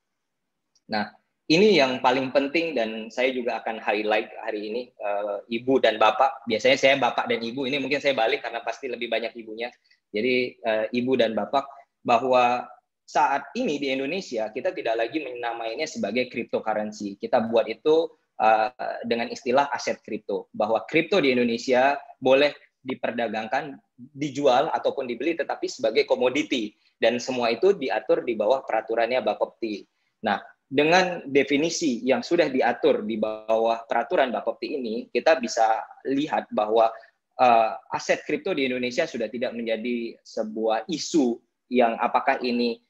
Nah, ini yang paling penting dan saya juga akan highlight hari ini, Ibu dan Bapak. Biasanya saya Bapak dan Ibu, ini mungkin saya balik karena pasti lebih banyak ibunya. Jadi Ibu dan Bapak, bahwa saat ini di Indonesia kita tidak lagi menamainya sebagai cryptocurrency. Kita buat itu dengan istilah aset kripto. Bahwa kripto di Indonesia boleh diperdagangkan, dijual ataupun dibeli, tetapi sebagai komoditi. Dan semua itu diatur di bawah peraturannya Bapepti. Nah, dengan definisi yang sudah diatur di bawah peraturan Bapepti ini, kita bisa lihat bahwa aset kripto di Indonesia sudah tidak menjadi sebuah isu yang apakah ini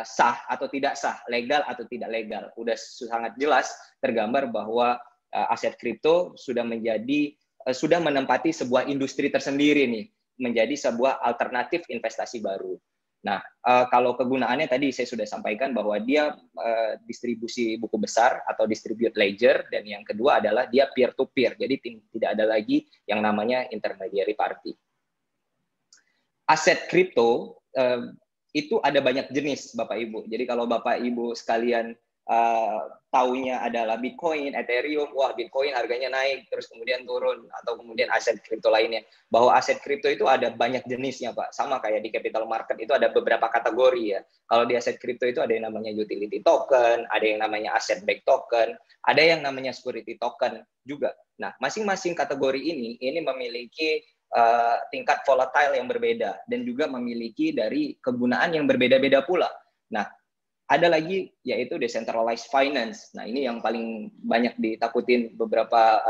sah atau tidak sah, legal atau tidak legal. Udah sangat jelas tergambar bahwa aset kripto sudah menempati sebuah industri tersendiri nih, menjadi sebuah alternatif investasi baru. Nah, kalau kegunaannya tadi saya sudah sampaikan bahwa dia distribusi buku besar atau distribute ledger, dan yang kedua adalah dia peer-to-peer, jadi tidak ada lagi yang namanya intermediary party. Aset kripto itu ada banyak jenis, Bapak Ibu. Jadi kalau Bapak Ibu sekalian taunya adalah Bitcoin, Ethereum, wah Bitcoin harganya naik, terus kemudian turun, atau kemudian aset kripto lainnya. Bahwa aset kripto itu ada banyak jenisnya, Pak. Sama kayak di capital market itu ada beberapa kategori ya. Kalau di aset kripto itu ada yang namanya utility token, ada yang namanya asset backed token, ada yang namanya security token juga. Nah, masing-masing kategori ini memiliki tingkat volatile yang berbeda dan juga memiliki dari kegunaan yang berbeda-beda pula. Nah, ada lagi yaitu decentralized finance. Nah, ini yang paling banyak ditakutin beberapa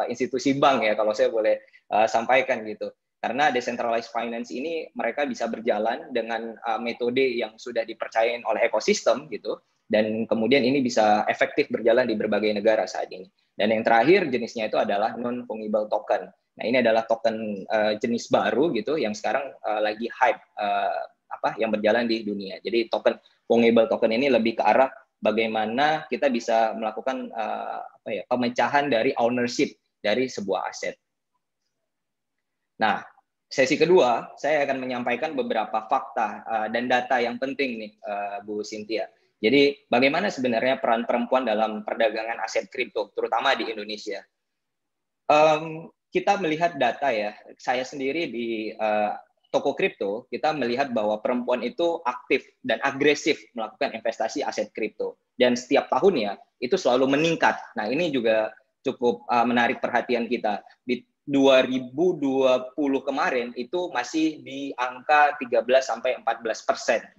institusi bank ya, kalau saya boleh sampaikan gitu. Karena decentralized finance ini mereka bisa berjalan dengan metode yang sudah dipercayain oleh ekosistem gitu, dan kemudian ini bisa efektif berjalan di berbagai negara saat ini. Dan yang terakhir jenisnya itu adalah non-fungible token. Nah, ini adalah token jenis baru gitu yang sekarang lagi hype yang berjalan di dunia. Jadi token fungible token ini lebih ke arah bagaimana kita bisa melakukan pemecahan dari ownership dari sebuah aset. Nah, sesi kedua saya akan menyampaikan beberapa fakta dan data yang penting nih, Bu Cynthia. Jadi bagaimana sebenarnya peran perempuan dalam perdagangan aset kripto, terutama di Indonesia? Kita melihat data ya, saya sendiri di toko kripto, kita melihat bahwa perempuan itu aktif dan agresif melakukan investasi aset kripto. Dan setiap tahunnya itu selalu meningkat. Nah, ini juga cukup menarik perhatian kita. Di 2020 kemarin itu masih di angka 13-14%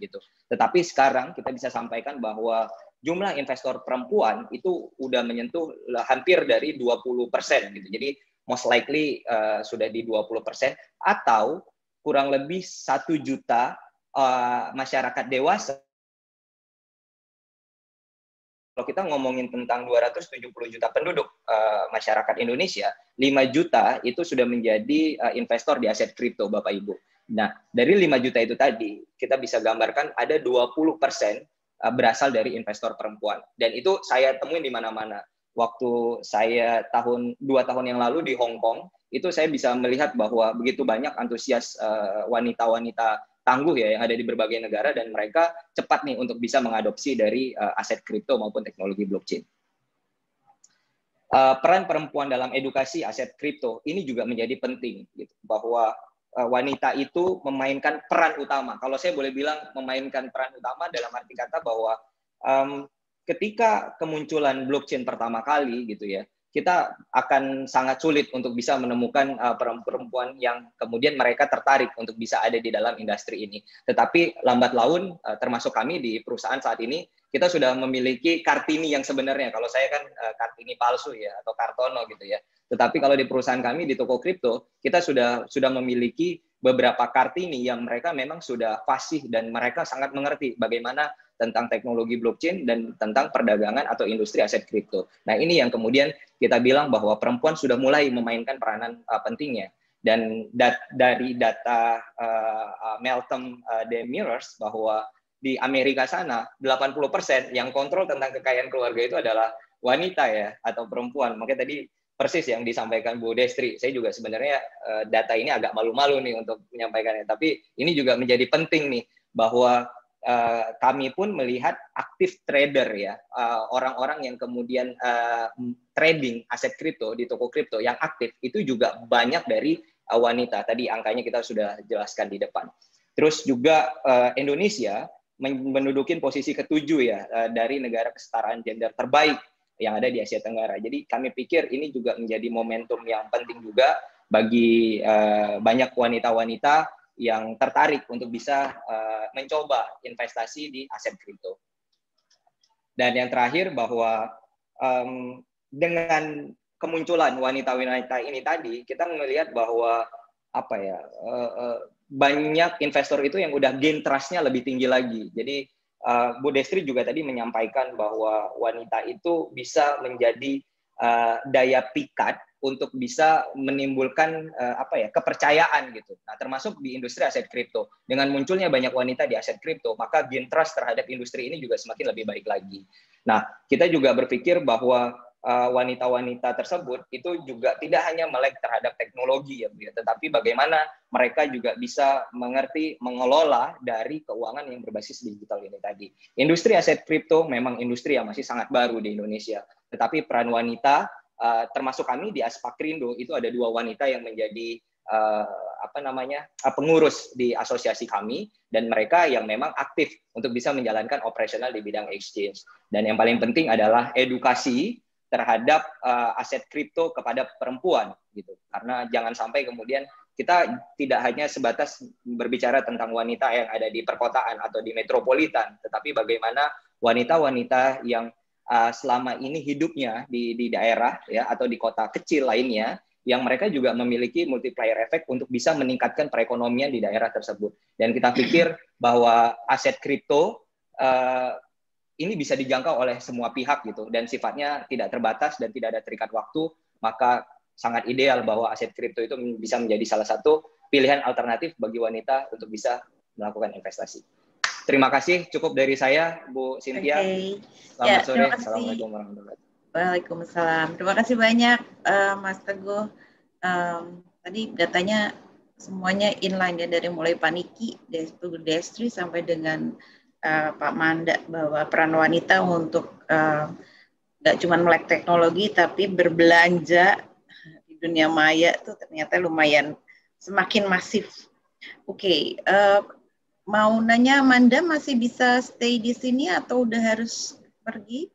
gitu. Tetapi sekarang kita bisa sampaikan bahwa jumlah investor perempuan itu udah menyentuh hampir dari 20% gitu. Jadi most likely sudah di 20%, atau kurang lebih 1 juta masyarakat dewasa. Kalau kita ngomongin tentang 270 juta penduduk masyarakat Indonesia, 5 juta itu sudah menjadi investor di aset kripto, Bapak Ibu. Nah, dari 5 juta itu tadi, kita bisa gambarkan ada 20% berasal dari investor perempuan. Dan itu saya temuin di mana-mana. Waktu saya 2 tahun yang lalu di Hong Kong, itu saya bisa melihat bahwa begitu banyak antusias wanita-wanita tangguh ya yang ada di berbagai negara, dan mereka cepat nih untuk bisa mengadopsi dari aset kripto maupun teknologi blockchain. Peran perempuan dalam edukasi aset kripto ini juga menjadi penting, gitu, bahwa wanita itu memainkan peran utama. Kalau saya boleh bilang memainkan peran utama dalam arti kata bahwa ketika kemunculan blockchain pertama kali, gitu ya, kita akan sangat sulit untuk bisa menemukan perempuan yang kemudian mereka tertarik untuk bisa ada di dalam industri ini. Tetapi lambat laun, termasuk kami di perusahaan saat ini, kita sudah memiliki Kartini yang sebenarnya. Kalau saya kan Kartini palsu ya, atau Kartono gitu ya. Tetapi kalau di perusahaan kami di toko kripto, kita sudah memiliki beberapa Kartini yang mereka memang sudah fasih dan mereka sangat mengerti bagaimana tentang teknologi blockchain dan tentang perdagangan atau industri aset kripto. Nah, ini yang kemudian kita bilang bahwa perempuan sudah mulai memainkan peranan pentingnya. Dan dari data Meltem Demirors bahwa di Amerika sana 80% yang kontrol tentang kekayaan keluarga itu adalah wanita ya, atau perempuan. Makanya tadi persis yang disampaikan Bu Destri. Saya juga sebenarnya data ini agak malu-malu nih untuk menyampaikannya. Tapi ini juga menjadi penting nih bahwa kami pun melihat aktif trader ya, orang-orang yang kemudian trading aset kripto di toko kripto yang aktif itu juga banyak dari wanita. Tadi angkanya kita sudah jelaskan di depan. Terus juga Indonesia menduduki posisi ke-7 ya dari negara kesetaraan gender terbaik yang ada di Asia Tenggara. Jadi kami pikir ini juga menjadi momentum yang penting juga bagi banyak wanita-wanita yang tertarik untuk bisa mencoba investasi di aset kripto. Dan yang terakhir bahwa dengan kemunculan wanita-wanita ini tadi, kita melihat bahwa apa ya, banyak investor itu yang udah gain trust-nya lebih tinggi lagi. Jadi Bu Destri juga tadi menyampaikan bahwa wanita itu bisa menjadi daya pikat untuk bisa menimbulkan kepercayaan gitu. Nah, termasuk di industri aset kripto. Dengan munculnya banyak wanita di aset kripto, maka gain trust terhadap industri ini juga semakin lebih baik lagi. Nah, kita juga berpikir bahwa wanita-wanita tersebut itu juga tidak hanya melek terhadap teknologi ya, Bu, tetapi bagaimana mereka juga bisa mengerti mengelola dari keuangan yang berbasis digital ini tadi. Industri aset kripto memang industri yang masih sangat baru di Indonesia, tetapi peran wanita termasuk kami di Aspakrindo itu ada 2 wanita yang menjadi pengurus di asosiasi kami, dan mereka yang memang aktif untuk bisa menjalankan operasional di bidang exchange. Dan yang paling penting adalah edukasi terhadap aset kripto kepada perempuan gitu. Karena jangan sampai kemudian kita tidak hanya sebatas berbicara tentang wanita yang ada di perkotaan atau di metropolitan, tetapi bagaimana wanita-wanita yang selama ini hidupnya di daerah ya atau di kota kecil lainnya, yang mereka juga memiliki multiplier effect untuk bisa meningkatkan perekonomian di daerah tersebut. Dan kita pikir bahwa aset kripto ini bisa dijangkau oleh semua pihak gitu, dan sifatnya tidak terbatas dan tidak ada terikat waktu, maka sangat ideal bahwa aset kripto itu bisa menjadi salah satu pilihan alternatif bagi wanita untuk bisa melakukan investasi. Terima kasih, cukup dari saya, Bu Cynthia. Selamat sore. Assalamualaikum warahmatullahi wabarakatuh.
Waalaikumsalam. Terima kasih banyak, Mas Teguh. Tadi datanya semuanya inline ya, dari mulai Pak Niki, Bu Destri sampai dengan Pak Manda, bahwa peran wanita untuk nggak cuma melek teknologi tapi berbelanja di dunia maya itu ternyata lumayan semakin masif. Oke, mau nanya, Manda masih bisa stay di sini atau udah harus pergi?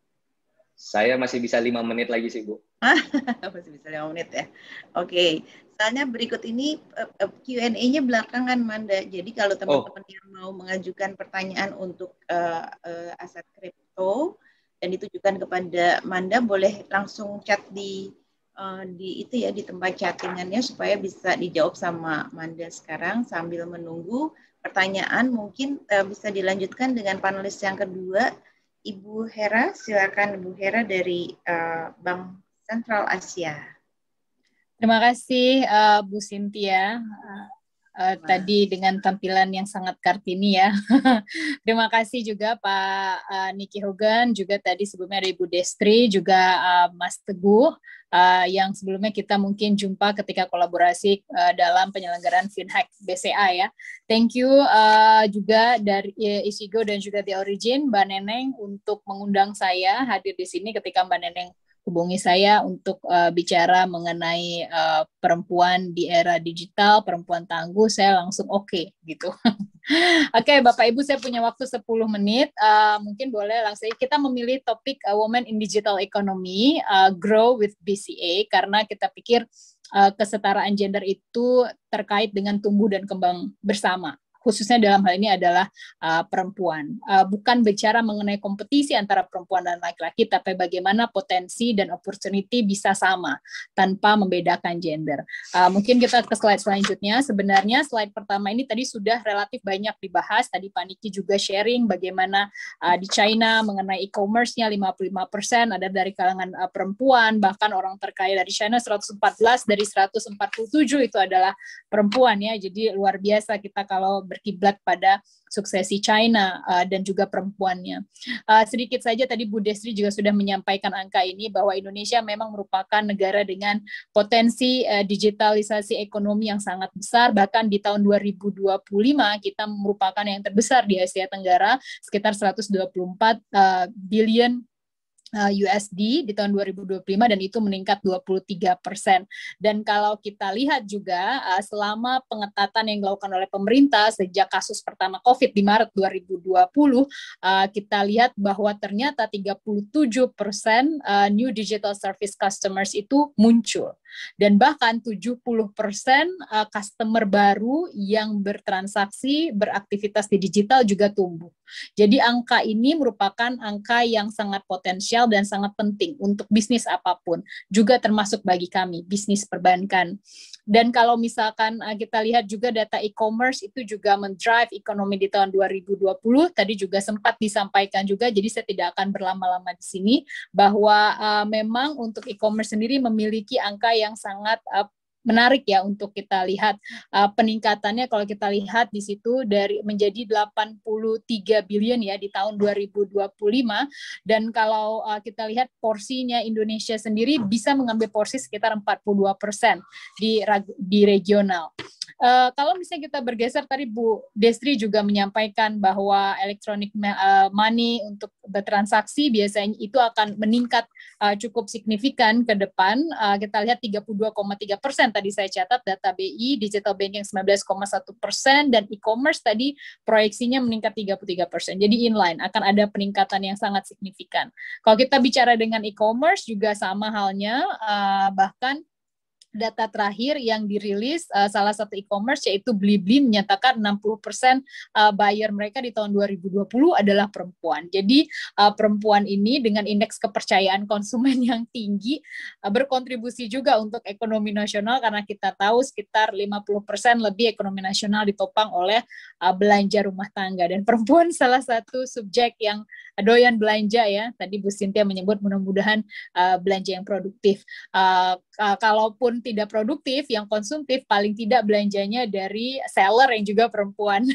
Saya masih bisa 5 menit lagi sih, Bu.
Masih bisa 5 menit ya. Oke. Soalnya berikut ini Q&A-nya belakangan, Manda. Jadi kalau teman-teman yang mau mengajukan pertanyaan untuk aset kripto dan ditujukan kepada Manda, boleh langsung chat di itu ya, di tempat chattingannya supaya bisa dijawab sama Manda sekarang sambil menunggu pertanyaan. Mungkin bisa dilanjutkan dengan panelis yang kedua, Ibu Hera. Silakan Ibu Hera dari Bank Sentral Asia.
Terima kasih Bu Cynthia. tadi dengan tampilan yang sangat Kartini ya. Terima kasih juga Pak Nicky Hogan, juga tadi sebelumnya ada Ibu Destri, juga Mas Teguh, yang sebelumnya kita mungkin jumpa ketika kolaborasi dalam penyelenggaraan FinHack BCA ya. Thank you juga dari Isigo dan juga The Origin, Mbak Neneng untuk mengundang saya hadir di sini ketika Mbak Neneng hubungi saya untuk bicara mengenai perempuan di era digital, perempuan tangguh, saya langsung oke gitu. Oke, Bapak Ibu, saya punya waktu 10 menit. Mungkin boleh langsung kita memilih topik Women in Digital Economy, Grow with BCA, karena kita pikir kesetaraan gender itu terkait dengan tumbuh dan kembang bersama. Khususnya dalam hal ini adalah perempuan. Bukan bicara mengenai kompetisi antara perempuan dan laki-laki, tapi bagaimana potensi dan opportunity bisa sama tanpa membedakan gender. Mungkin kita ke slide selanjutnya. Sebenarnya slide pertama ini tadi sudah relatif banyak dibahas. Tadi Pak Niki juga sharing bagaimana di China mengenai e-commerce-nya 55% ada dari kalangan perempuan, bahkan orang terkaya dari China 114 dari 147 itu adalah perempuan ya. Jadi luar biasa kita kalau berkiblat pada suksesi China dan juga perempuannya. Sedikit saja tadi Bu Destri juga sudah menyampaikan angka ini bahwa Indonesia memang merupakan negara dengan potensi digitalisasi ekonomi yang sangat besar, bahkan di tahun 2025 kita merupakan yang terbesar di Asia Tenggara, sekitar 124 billion USD di tahun 2025 dan itu meningkat 23%. Dan kalau kita lihat juga selama pengetatan yang dilakukan oleh pemerintah sejak kasus pertama COVID di Maret 2020, kita lihat bahwa ternyata 37% new digital service customers itu muncul. Dan bahkan 70% customer baru yang bertransaksi, beraktivitas di digital juga tumbuh. Jadi angka ini merupakan angka yang sangat potensial dan sangat penting untuk bisnis apapun, juga termasuk bagi kami, bisnis perbankan. Dan kalau misalkan kita lihat juga data e-commerce itu juga mendrive ekonomi di tahun 2020, tadi juga sempat disampaikan juga, jadi saya tidak akan berlama-lama di sini, bahwa memang untuk e-commerce sendiri memiliki angka yang sangat menarik ya untuk kita lihat peningkatannya. Kalau kita lihat di situ dari menjadi 83 billion ya di tahun 2025, dan kalau kita lihat porsinya Indonesia sendiri bisa mengambil porsi sekitar 42% di regional. Kalau misalnya kita bergeser, tadi Bu Destri juga menyampaikan bahwa electronic money untuk bertransaksi biasanya itu akan meningkat cukup signifikan ke depan. Kita lihat 32,3% tadi saya catat data BI, digital banking 19,1%, dan e-commerce tadi proyeksinya meningkat 33%. Jadi inline, akan ada peningkatan yang sangat signifikan. Kalau kita bicara dengan e-commerce juga sama halnya, bahkan data terakhir yang dirilis salah satu e-commerce yaitu Blibli menyatakan 60% buyer mereka di tahun 2020 adalah perempuan. Jadi perempuan ini dengan indeks kepercayaan konsumen yang tinggi berkontribusi juga untuk ekonomi nasional, karena kita tahu sekitar 50% lebih ekonomi nasional ditopang oleh belanja rumah tangga, dan perempuan salah satu subjek yang doyan belanja ya. Tadi Bu Cynthia menyebut mudah-mudahan belanja yang produktif. Kalaupun tidak produktif, yang konsumtif paling tidak belanjanya dari seller yang juga perempuan.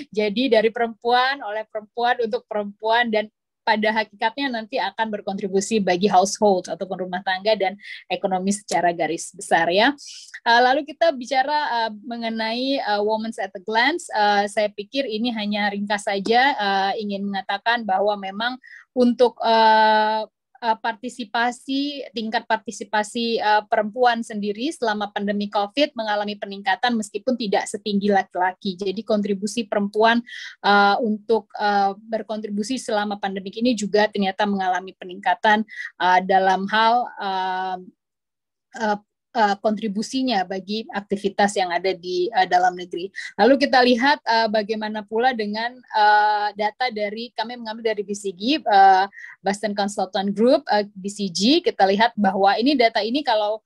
Jadi dari perempuan, oleh perempuan, untuk perempuan, dan pada hakikatnya nanti akan berkontribusi bagi household ataupun rumah tangga dan ekonomi secara garis besar ya. Lalu kita bicara mengenai Women's at a Glance. Saya pikir ini hanya ringkas saja, ingin mengatakan bahwa memang untuk tingkat partisipasi perempuan sendiri selama pandemi COVID mengalami peningkatan meskipun tidak setinggi laki-laki. Jadi kontribusi perempuan untuk berkontribusi selama pandemi ini juga ternyata mengalami peningkatan dalam hal kontribusinya bagi aktivitas yang ada di dalam negeri. Lalu kita lihat bagaimana pula dengan data dari, kami mengambil dari BCG, Boston Consultant Group, BCG. Kita lihat bahwa ini data ini kalau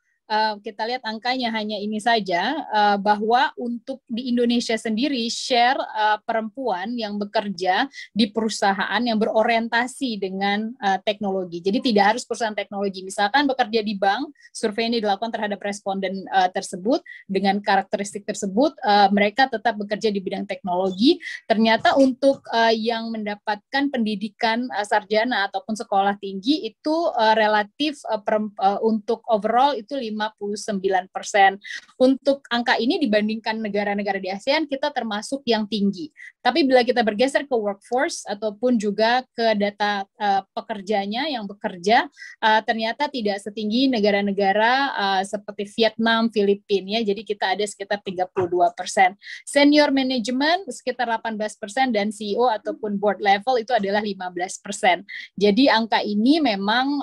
kita lihat angkanya hanya ini saja, bahwa untuk di Indonesia sendiri share perempuan yang bekerja di perusahaan yang berorientasi dengan teknologi. Jadi tidak harus perusahaan teknologi. Misalkan bekerja di bank, survei ini dilakukan terhadap responden tersebut dengan karakteristik tersebut, mereka tetap bekerja di bidang teknologi. Ternyata untuk yang mendapatkan pendidikan sarjana ataupun sekolah tinggi itu relatif untuk overall itu 59%. Untuk angka ini dibandingkan negara-negara di ASEAN, kita termasuk yang tinggi. Tapi bila kita bergeser ke workforce ataupun juga ke data pekerjanya yang bekerja, ternyata tidak setinggi negara-negara seperti Vietnam, Filipina. Jadi kita ada sekitar 32%. Senior management sekitar 18% dan CEO ataupun board level itu adalah 15%. Jadi angka ini memang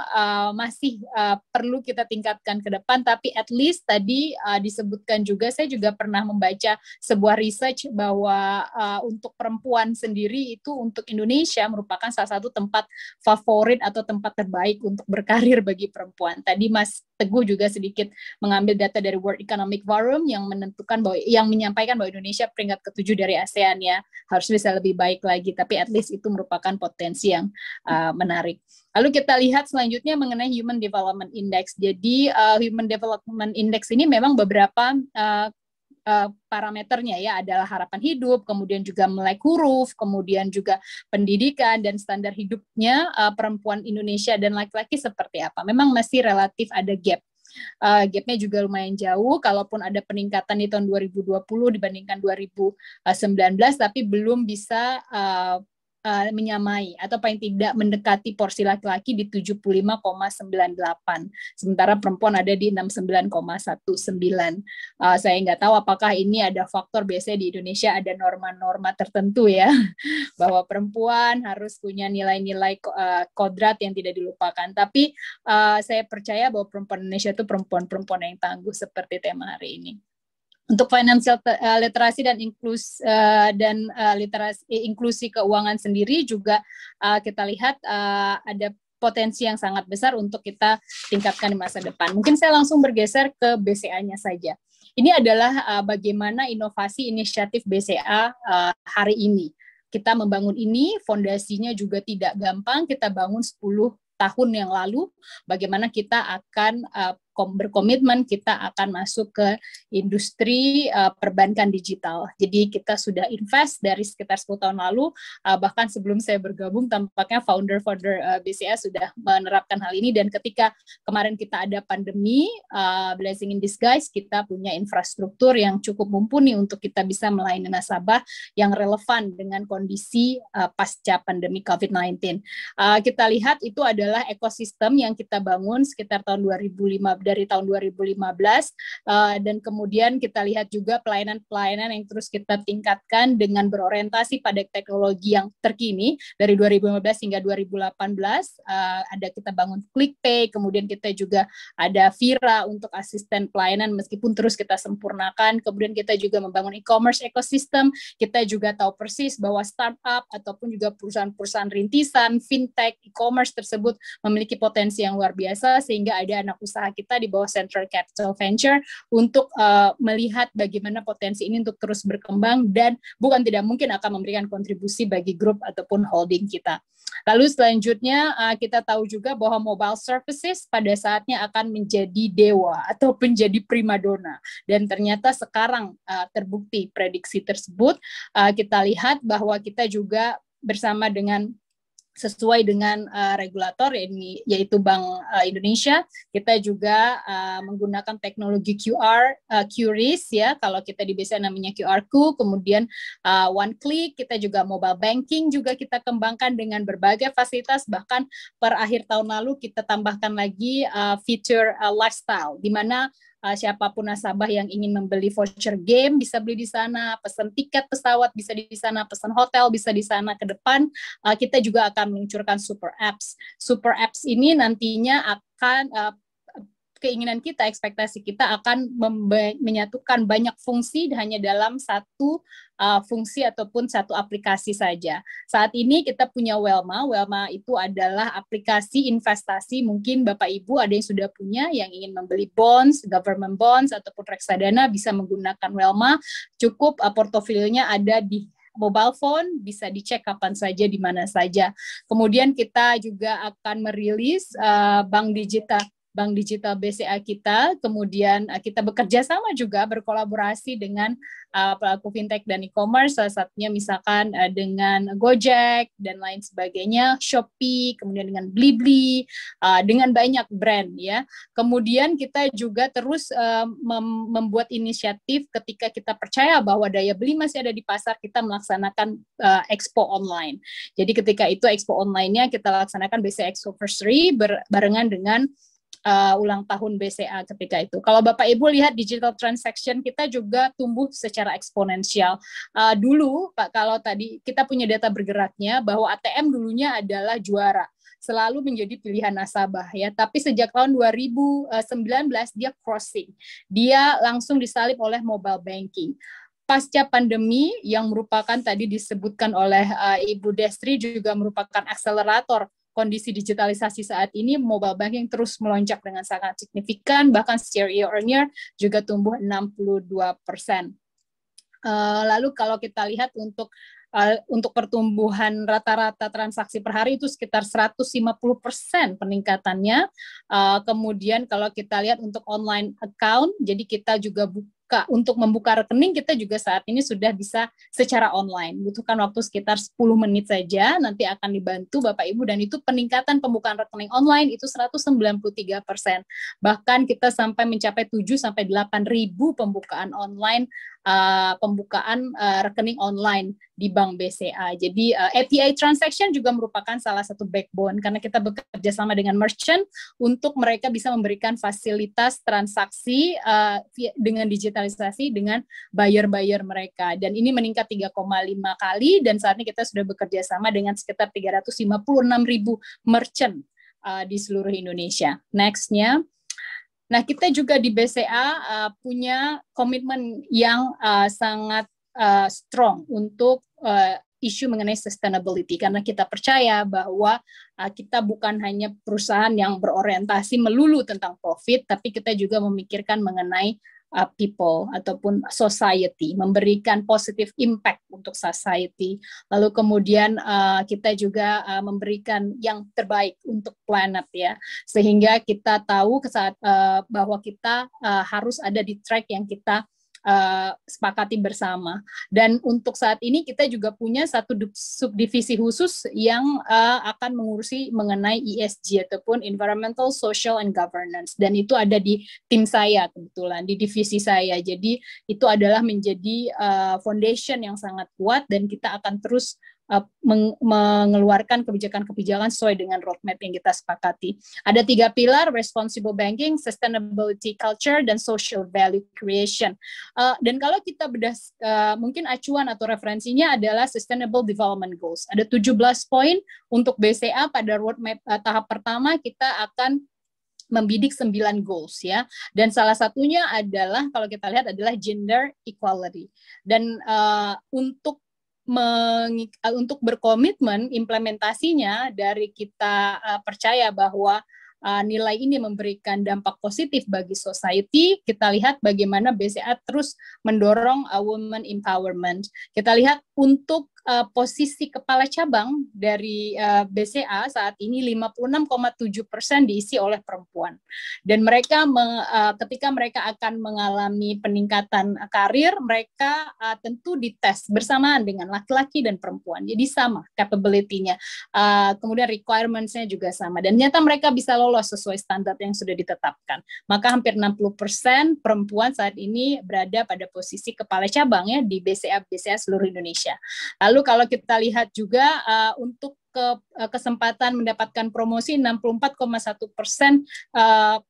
masih perlu kita tingkatkan ke depan, tapi at least tadi disebutkan juga, saya juga pernah membaca sebuah research bahwa untuk perempuan sendiri itu untuk Indonesia merupakan salah satu tempat favorit atau tempat terbaik untuk berkarir bagi perempuan. Tadi Mas Teguh juga sedikit mengambil data dari World Economic Forum yang menentukan bahwa, yang menyampaikan bahwa Indonesia peringkat ke-7 dari ASEAN ya, harus bisa lebih baik lagi, tapi at least itu merupakan potensi yang menarik. Lalu kita lihat selanjutnya mengenai Human Development Index. Jadi Human Development Index ini memang beberapa parameternya ya, adalah harapan hidup, kemudian juga melek huruf, kemudian juga pendidikan dan standar hidupnya perempuan Indonesia dan laki-laki seperti apa. Memang masih relatif ada gap. Gapnya juga lumayan jauh, kalaupun ada peningkatan di tahun 2020 dibandingkan 2019, tapi belum bisa menyamai atau paling tidak mendekati porsi laki-laki di 75,98, sementara perempuan ada di 69,19. Saya nggak tahu apakah ini ada faktor, biasanya di Indonesia ada norma-norma tertentu ya, bahwa perempuan harus punya nilai-nilai kodrat yang tidak dilupakan. Tapi saya percaya bahwa perempuan Indonesia itu perempuan-perempuan yang tangguh seperti tema hari ini. Untuk financial literasi dan inklusi keuangan sendiri juga kita lihat ada potensi yang sangat besar untuk kita tingkatkan di masa depan. Mungkin saya langsung bergeser ke BCA-nya saja. Ini adalah bagaimana inovasi inisiatif BCA hari ini. Kita membangun ini, fondasinya juga tidak gampang, kita bangun 10 tahun yang lalu, bagaimana kita akan berkomitmen kita akan masuk ke industri perbankan digital. Jadi kita sudah invest dari sekitar 10 tahun lalu, bahkan sebelum saya bergabung tampaknya founder BCA sudah menerapkan hal ini, dan ketika kemarin kita ada pandemi, blessing in disguise, kita punya infrastruktur yang cukup mumpuni untuk kita bisa melayani nasabah yang relevan dengan kondisi pasca pandemi COVID-19. Kita lihat itu adalah ekosistem yang kita bangun sekitar tahun 2015, dari tahun 2015, dan kemudian kita lihat juga pelayanan-pelayanan yang terus kita tingkatkan dengan berorientasi pada teknologi yang terkini. Dari 2015 hingga 2018 ada kita bangun ClickPay, kemudian kita juga ada Vira untuk asisten pelayanan meskipun terus kita sempurnakan, kemudian kita juga membangun e-commerce ekosistem. Kita juga tahu persis bahwa startup ataupun juga perusahaan-perusahaan rintisan, fintech, e-commerce tersebut memiliki potensi yang luar biasa, sehingga ada anak usaha kita di bawah Central Capital Venture untuk melihat bagaimana potensi ini untuk terus berkembang dan bukan tidak mungkin akan memberikan kontribusi bagi grup ataupun holding kita. Lalu selanjutnya kita tahu juga bahwa mobile services pada saatnya akan menjadi dewa atau menjadi primadona, dan ternyata sekarang terbukti prediksi tersebut. Kita lihat bahwa kita juga bersama dengan sesuai dengan regulator yaitu Bank Indonesia, kita juga menggunakan teknologi QRIS ya, kalau kita di BCA namanya QRQ, kemudian one click, kita juga mobile banking juga kita kembangkan dengan berbagai fasilitas, bahkan per akhir tahun lalu kita tambahkan lagi feature lifestyle, di mana siapapun nasabah yang ingin membeli voucher game bisa beli di sana, pesan tiket pesawat bisa di sana, pesan hotel bisa di sana. Ke depan kita juga akan meluncurkan super apps. Super apps ini nantinya akan keinginan kita, ekspektasi kita akan menyatukan banyak fungsi hanya dalam satu fungsi ataupun satu aplikasi saja. Saat ini kita punya Welma. Welma itu adalah aplikasi investasi. Mungkin Bapak Ibu ada yang sudah punya, yang ingin membeli bonds, government bonds ataupun reksadana bisa menggunakan Welma. Cukup portofolionya ada di mobile phone, bisa dicek kapan saja, di mana saja. Kemudian kita juga akan merilis bank digital BCA kita, kemudian kita bekerja sama juga berkolaborasi dengan pelaku fintech dan e-commerce, salah satunya misalkan dengan Gojek dan lain sebagainya, Shopee, kemudian dengan Blibli, dengan banyak brand ya. Kemudian kita juga terus membuat inisiatif ketika kita percaya bahwa daya beli masih ada di pasar, kita melaksanakan expo online. Jadi ketika itu expo online-nya kita laksanakan BCA Expoversary barengan dengan ulang tahun BCA ketika itu. Kalau Bapak Ibu lihat digital transaction kita juga tumbuh secara eksponensial. Dulu Pak, kalau tadi kita punya data bergeraknya bahwa ATM dulunya adalah juara, selalu menjadi pilihan nasabah ya. Tapi sejak tahun 2019 dia crossing, dia langsung disalip oleh mobile banking. Pasca pandemi yang merupakan tadi disebutkan oleh Ibu Destri juga merupakan akselerator kondisi digitalisasi saat ini, mobile banking terus melonjak dengan sangat signifikan, bahkan secara year-on-year juga tumbuh 62%. Lalu kalau kita lihat untuk pertumbuhan rata-rata transaksi per hari itu sekitar 150% peningkatannya. Kemudian kalau kita lihat untuk online account, jadi kita juga untuk membuka rekening kita juga saat ini sudah bisa secara online. Butuhkan waktu sekitar 10 menit saja, nanti akan dibantu Bapak Ibu, dan itu peningkatan pembukaan rekening online itu 193%. Bahkan kita sampai mencapai 7-8 ribu pembukaan online, pembukaan rekening online di Bank BCA. Jadi API transaction juga merupakan salah satu backbone karena kita bekerja sama dengan merchant untuk mereka bisa memberikan fasilitas transaksi dengan digitalisasi dengan buyer-buyer mereka, dan ini meningkat 3,5 kali, dan saat ini kita sudah bekerja sama dengan sekitar 356 ribu merchant di seluruh Indonesia. Next-nya. Nah, kita juga di BCA punya komitmen yang sangat strong untuk isu mengenai sustainability, karena kita percaya bahwa kita bukan hanya perusahaan yang berorientasi melulu tentang profit, tapi kita juga memikirkan mengenai people ataupun society, memberikan positive impact untuk society. Lalu kemudian kita juga memberikan yang terbaik untuk planet ya, sehingga kita tahu saat bahwa kita harus ada di track yang kita sepakati bersama. Dan untuk saat ini kita juga punya satu subdivisi khusus yang akan mengurusi mengenai ESG ataupun Environmental, Social, and Governance. Dan itu ada di tim saya kebetulan, di divisi saya. Jadi itu adalah menjadi foundation yang sangat kuat, dan kita akan terus mengeluarkan kebijakan-kebijakan sesuai dengan roadmap yang kita sepakati. Ada 3 pilar: responsible banking, sustainability culture, dan social value creation. Dan kalau kita mungkin acuan atau referensinya adalah Sustainable Development Goals. Ada 17 poin untuk BCA pada roadmap tahap pertama. Kita akan membidik 9 goals ya, dan salah satunya adalah kalau kita lihat adalah gender equality. Dan untuk berkomitmen implementasinya, dari kita percaya bahwa nilai ini memberikan dampak positif bagi society, kita lihat bagaimana BCA terus mendorong women empowerment. Kita lihat untuk posisi kepala cabang dari BCA saat ini 56,7% diisi oleh perempuan, dan mereka ketika mereka akan mengalami peningkatan karir, mereka tentu dites bersamaan dengan laki-laki dan perempuan, jadi sama capability-nya, kemudian requirements-nya juga sama, dan ternyata mereka bisa lolos sesuai standar yang sudah ditetapkan. Maka hampir 60% perempuan saat ini berada pada posisi kepala cabang ya di BCA seluruh Indonesia. Lalu kalau kita lihat juga untuk kesempatan mendapatkan promosi, 64,1%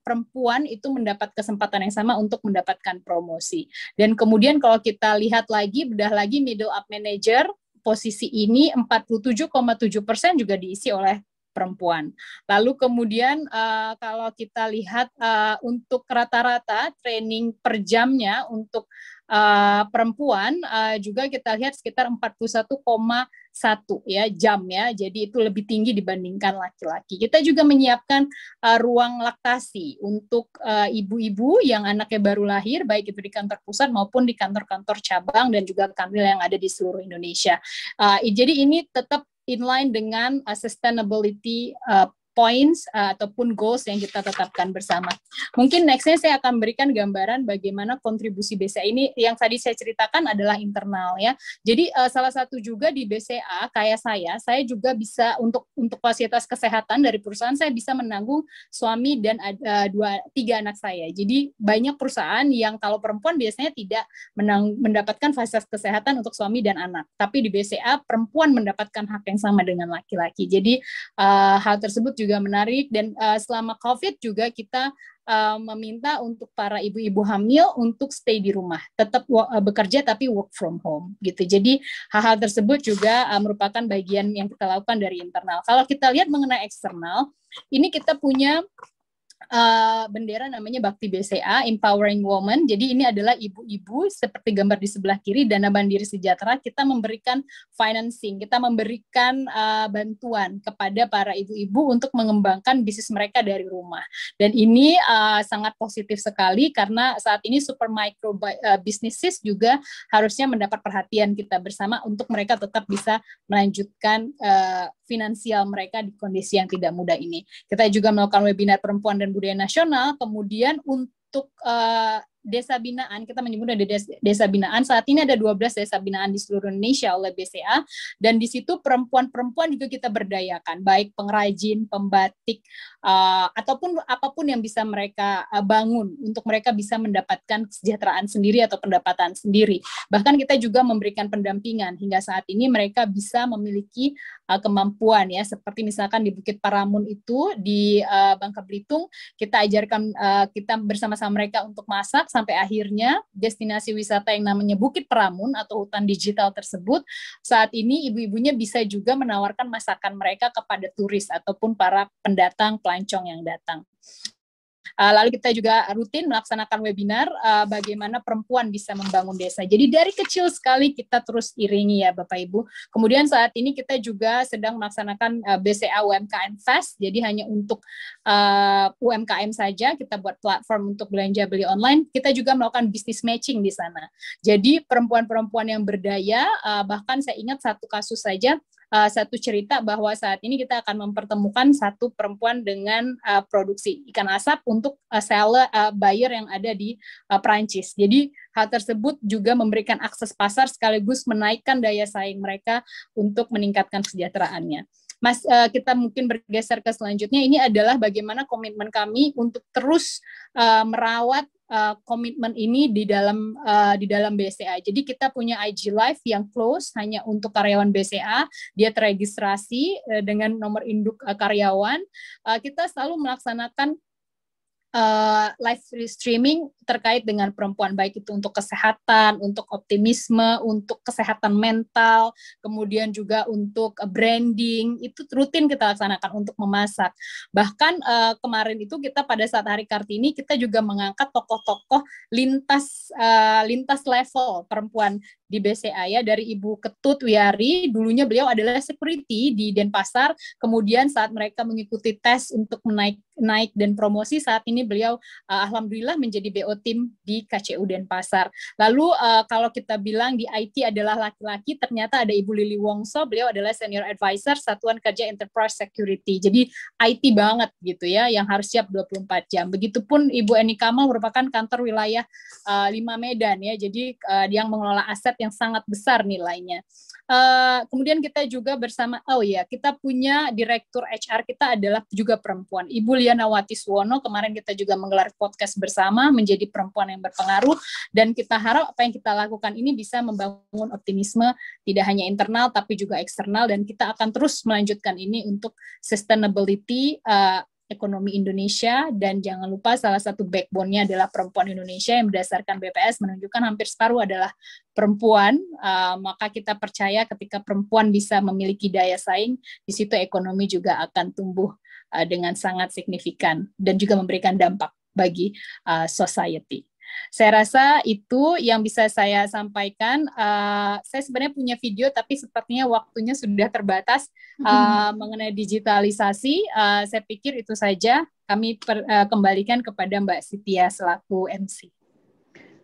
perempuan itu mendapat kesempatan yang sama untuk mendapatkan promosi. Dan kemudian kalau kita lihat lagi, bedah lagi middle up manager, posisi ini 47,7% juga diisi oleh perempuan. Lalu kemudian kalau kita lihat untuk rata-rata training per jamnya untuk perempuan juga kita lihat sekitar 41,1 ya jam ya. Jadi itu lebih tinggi dibandingkan laki-laki. Kita juga menyiapkan ruang laktasi untuk ibu-ibu yang anaknya baru lahir, baik itu di kantor pusat maupun di kantor-kantor cabang dan juga kanwil yang ada di seluruh Indonesia. Jadi ini tetap in line dengan sustainability points ataupun goals yang kita tetapkan bersama. Mungkin nextnya saya akan berikan gambaran bagaimana kontribusi BCA ini yang tadi saya ceritakan adalah internal ya. Jadi salah satu juga di BCA kayak saya juga bisa untuk fasilitas kesehatan dari perusahaan saya bisa menanggung suami dan 3 anak saya. Jadi banyak perusahaan yang kalau perempuan biasanya tidak mendapatkan fasilitas kesehatan untuk suami dan anak. Tapi di BCA perempuan mendapatkan hak yang sama dengan laki-laki. Jadi hal tersebut juga menarik dan selama COVID juga kita meminta untuk para ibu-ibu hamil untuk stay di rumah, tetap bekerja tapi work from home gitu. Jadi hal-hal tersebut juga merupakan bagian yang kita lakukan dari internal. Kalau kita lihat mengenai eksternal, ini kita punya bendera namanya Bakti BCA, Empowering Women. Jadi ini adalah ibu-ibu seperti gambar di sebelah kiri, Dana Mandiri Sejahtera. Kita memberikan financing, kita memberikan bantuan kepada para ibu-ibu untuk mengembangkan bisnis mereka dari rumah. Dan ini sangat positif sekali karena saat ini super micro businesses juga harusnya mendapat perhatian kita bersama untuk mereka tetap bisa melanjutkan finansial mereka di kondisi yang tidak mudah ini. Kita juga melakukan webinar perempuan dan budaya nasional, kemudian untuk desa binaan, kita menyebut ada desa binaan. Saat ini ada 12 desa binaan di seluruh Indonesia oleh BCA, dan di situ perempuan-perempuan juga kita berdayakan, baik pengrajin, pembatik, ataupun apapun yang bisa mereka bangun untuk mereka bisa mendapatkan kesejahteraan sendiri atau pendapatan sendiri. Bahkan kita juga memberikan pendampingan hingga saat ini mereka bisa memiliki kemampuan ya, seperti misalkan di Bukit Paramun itu di Bangka Belitung, kita ajarkan kita bersama-sama mereka untuk masak sampai akhirnya destinasi wisata yang namanya Bukit Paramun atau hutan digital tersebut saat ini ibu-ibunya bisa juga menawarkan masakan mereka kepada turis ataupun para pendatang pelancong yang datang. Lalu kita juga rutin melaksanakan webinar bagaimana perempuan bisa membangun desa. Jadi dari kecil sekali kita terus iringi ya Bapak Ibu. Kemudian saat ini kita juga sedang melaksanakan BCA UMKM Fest. Jadi hanya untuk UMKM saja kita buat platform untuk belanja beli online. Kita juga melakukan business matching di sana. Jadi perempuan-perempuan yang berdaya, bahkan saya ingat satu kasus saja, satu cerita bahwa saat ini kita akan mempertemukan satu perempuan dengan produksi ikan asap untuk seller buyer yang ada di Perancis. Jadi hal tersebut juga memberikan akses pasar sekaligus menaikkan daya saing mereka untuk meningkatkan kesejahteraannya. Mas, kita mungkin bergeser ke selanjutnya. Ini adalah bagaimana komitmen kami untuk terus merawat komitmen ini di dalam BCA. Jadi kita punya IG Live yang close hanya untuk karyawan BCA, dia teregistrasi dengan nomor induk karyawan. Kita selalu melaksanakan live streaming terkait dengan perempuan, baik itu untuk kesehatan, untuk optimisme, untuk kesehatan mental, kemudian juga untuk branding, itu rutin kita laksanakan untuk memasak. Bahkan kemarin itu kita pada saat Hari Kartini kita juga mengangkat tokoh-tokoh lintas level perempuan di BCA ya, dari Ibu Ketut Wiyari, dulunya beliau adalah security di Denpasar, kemudian saat mereka mengikuti tes untuk naik dan promosi, saat ini beliau alhamdulillah menjadi BO tim di KCU Denpasar. Lalu kalau kita bilang di IT adalah laki-laki, ternyata ada Ibu Lili Wongso, beliau adalah senior advisor Satuan Kerja Enterprise Security. Jadi IT banget gitu ya, yang harus siap 24 jam. Begitupun Ibu Eni Kamal merupakan kantor wilayah 5 Medan ya, jadi yang mengelola aset yang sangat besar nilainya. Kemudian kita juga bersama, kita punya direktur HR kita adalah juga perempuan, Ibu Lianawati Suwono. Kemarin kita juga menggelar podcast bersama, menjadi perempuan yang berpengaruh, dan kita harap apa yang kita lakukan ini bisa membangun optimisme tidak hanya internal tapi juga eksternal, dan kita akan terus melanjutkan ini untuk sustainability ekonomi Indonesia, dan jangan lupa salah satu backbone-nya adalah perempuan Indonesia yang berdasarkan BPS menunjukkan hampir separuh adalah perempuan. Maka kita percaya ketika perempuan bisa memiliki daya saing, di situ ekonomi juga akan tumbuh dengan sangat signifikan dan juga memberikan dampak bagi society. Saya rasa itu yang bisa saya sampaikan. Saya sebenarnya punya video, tapi sepertinya waktunya sudah terbatas mengenai digitalisasi. Saya pikir itu saja. Kami kembalikan kepada Mbak Sitiya selaku MC.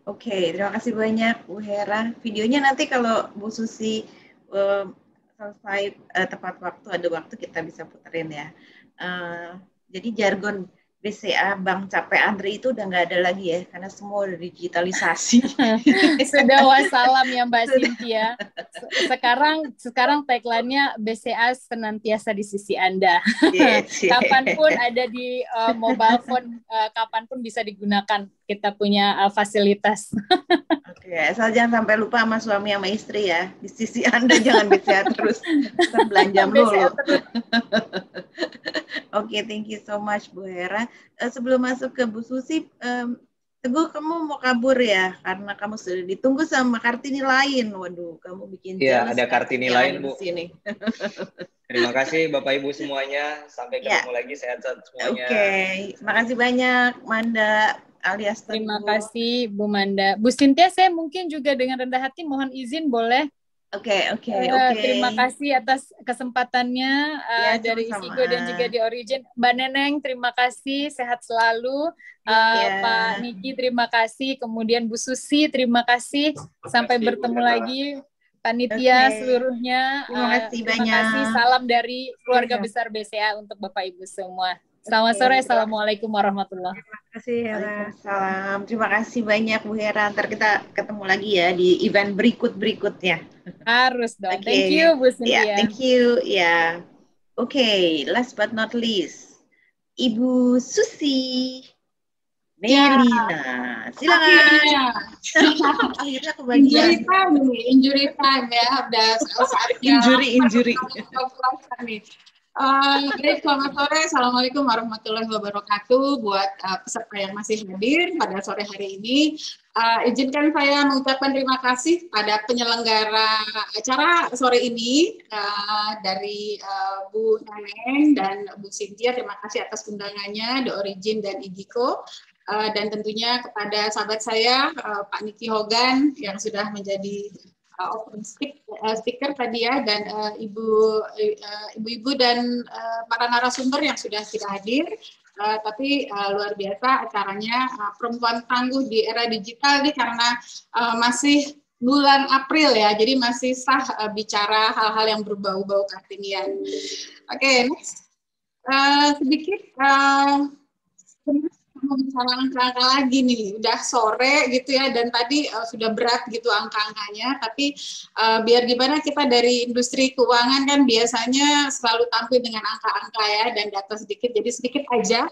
Oke, terima kasih banyak Bu Hera. Videonya nanti kalau Bu Susi selesai tepat waktu, ada waktu kita bisa puterin ya. Jadi jargon BCA Bank Capek Antri itu udah nggak ada lagi ya, karena semua udah digitalisasi.
Sudah wassalam ya Mbak Cynthia. Sekarang tagline-nya BCA senantiasa di sisi Anda. Yes. Kapanpun ada di mobile phone, kapanpun bisa digunakan. Kita punya fasilitas.
Oke, asal jangan sampai lupa sama suami sama istri ya. Di sisi Anda jangan BCA terus. Kita belanja dulu. Oke, thank you so much Bu Hera. Sebelum masuk ke Bu Susi, Teguh kamu mau kabur ya? Karena kamu sudah ditunggu sama Kartini lain. Waduh, kamu bikin
jelas. Iya, ada Kartini lain Bu.
Sini.
Terima kasih Bapak Ibu semuanya. Sampai ketemu lagi, sehat-sehat semuanya.
Oke, terima kasih banyak Manda alias Teguh.
Terima kasih Bu Manda. Bu Cynthia, saya mungkin juga dengan rendah hati mohon izin boleh.
Oke.
Terima kasih atas kesempatannya dari Isigo dan juga di Origin. Mbak Neneng, terima kasih, sehat selalu. Pak Niki, terima kasih. Kemudian Bu Susi, terima kasih. Sampai bertemu lagi. Panitia seluruhnya.
Terima kasih banyak.
Terima kasih. Salam dari keluarga besar BCA untuk Bapak Ibu semua. Selamat sore. Assalamualaikum warahmatullahi wabarakatuh.
Terima kasih Hera. Salam. Terima kasih banyak Bu Hera. Ntar kita ketemu lagi ya di event berikutnya.
Harus dong. Okay. Thank you Bu Cynthia.
Yeah, thank you. Yeah. Oke, last but not least, Ibu Susi Nelina. Silakan.
Akhirnya kebagian. Injury time ya. Udah saatnya.
Injury.
Baik, selamat sore. Assalamualaikum warahmatullahi wabarakatuh. Buat peserta yang masih hadir pada sore hari ini, izinkan saya mengucapkan terima kasih pada penyelenggara acara sore ini dari Bu Neneng dan Bu Cynthia. Terima kasih atas undangannya, The Origin dan Igiko. Dan tentunya kepada sahabat saya, Pak Niki Hogan yang sudah menjadi open speaker tadi ya, dan ibu-ibu dan para narasumber yang sudah tidak hadir, tapi luar biasa acaranya, perempuan tangguh di era digital ini karena masih bulan April ya, jadi masih sah bicara hal-hal yang berbau-bau Kartinian. Oke, next. Sedikit mau bicara angka-angka lagi nih, udah sore gitu ya, dan tadi sudah berat gitu angka-angkanya, tapi biar gimana kita dari industri keuangan kan biasanya selalu tampil dengan angka-angka ya, dan data sedikit, jadi sedikit aja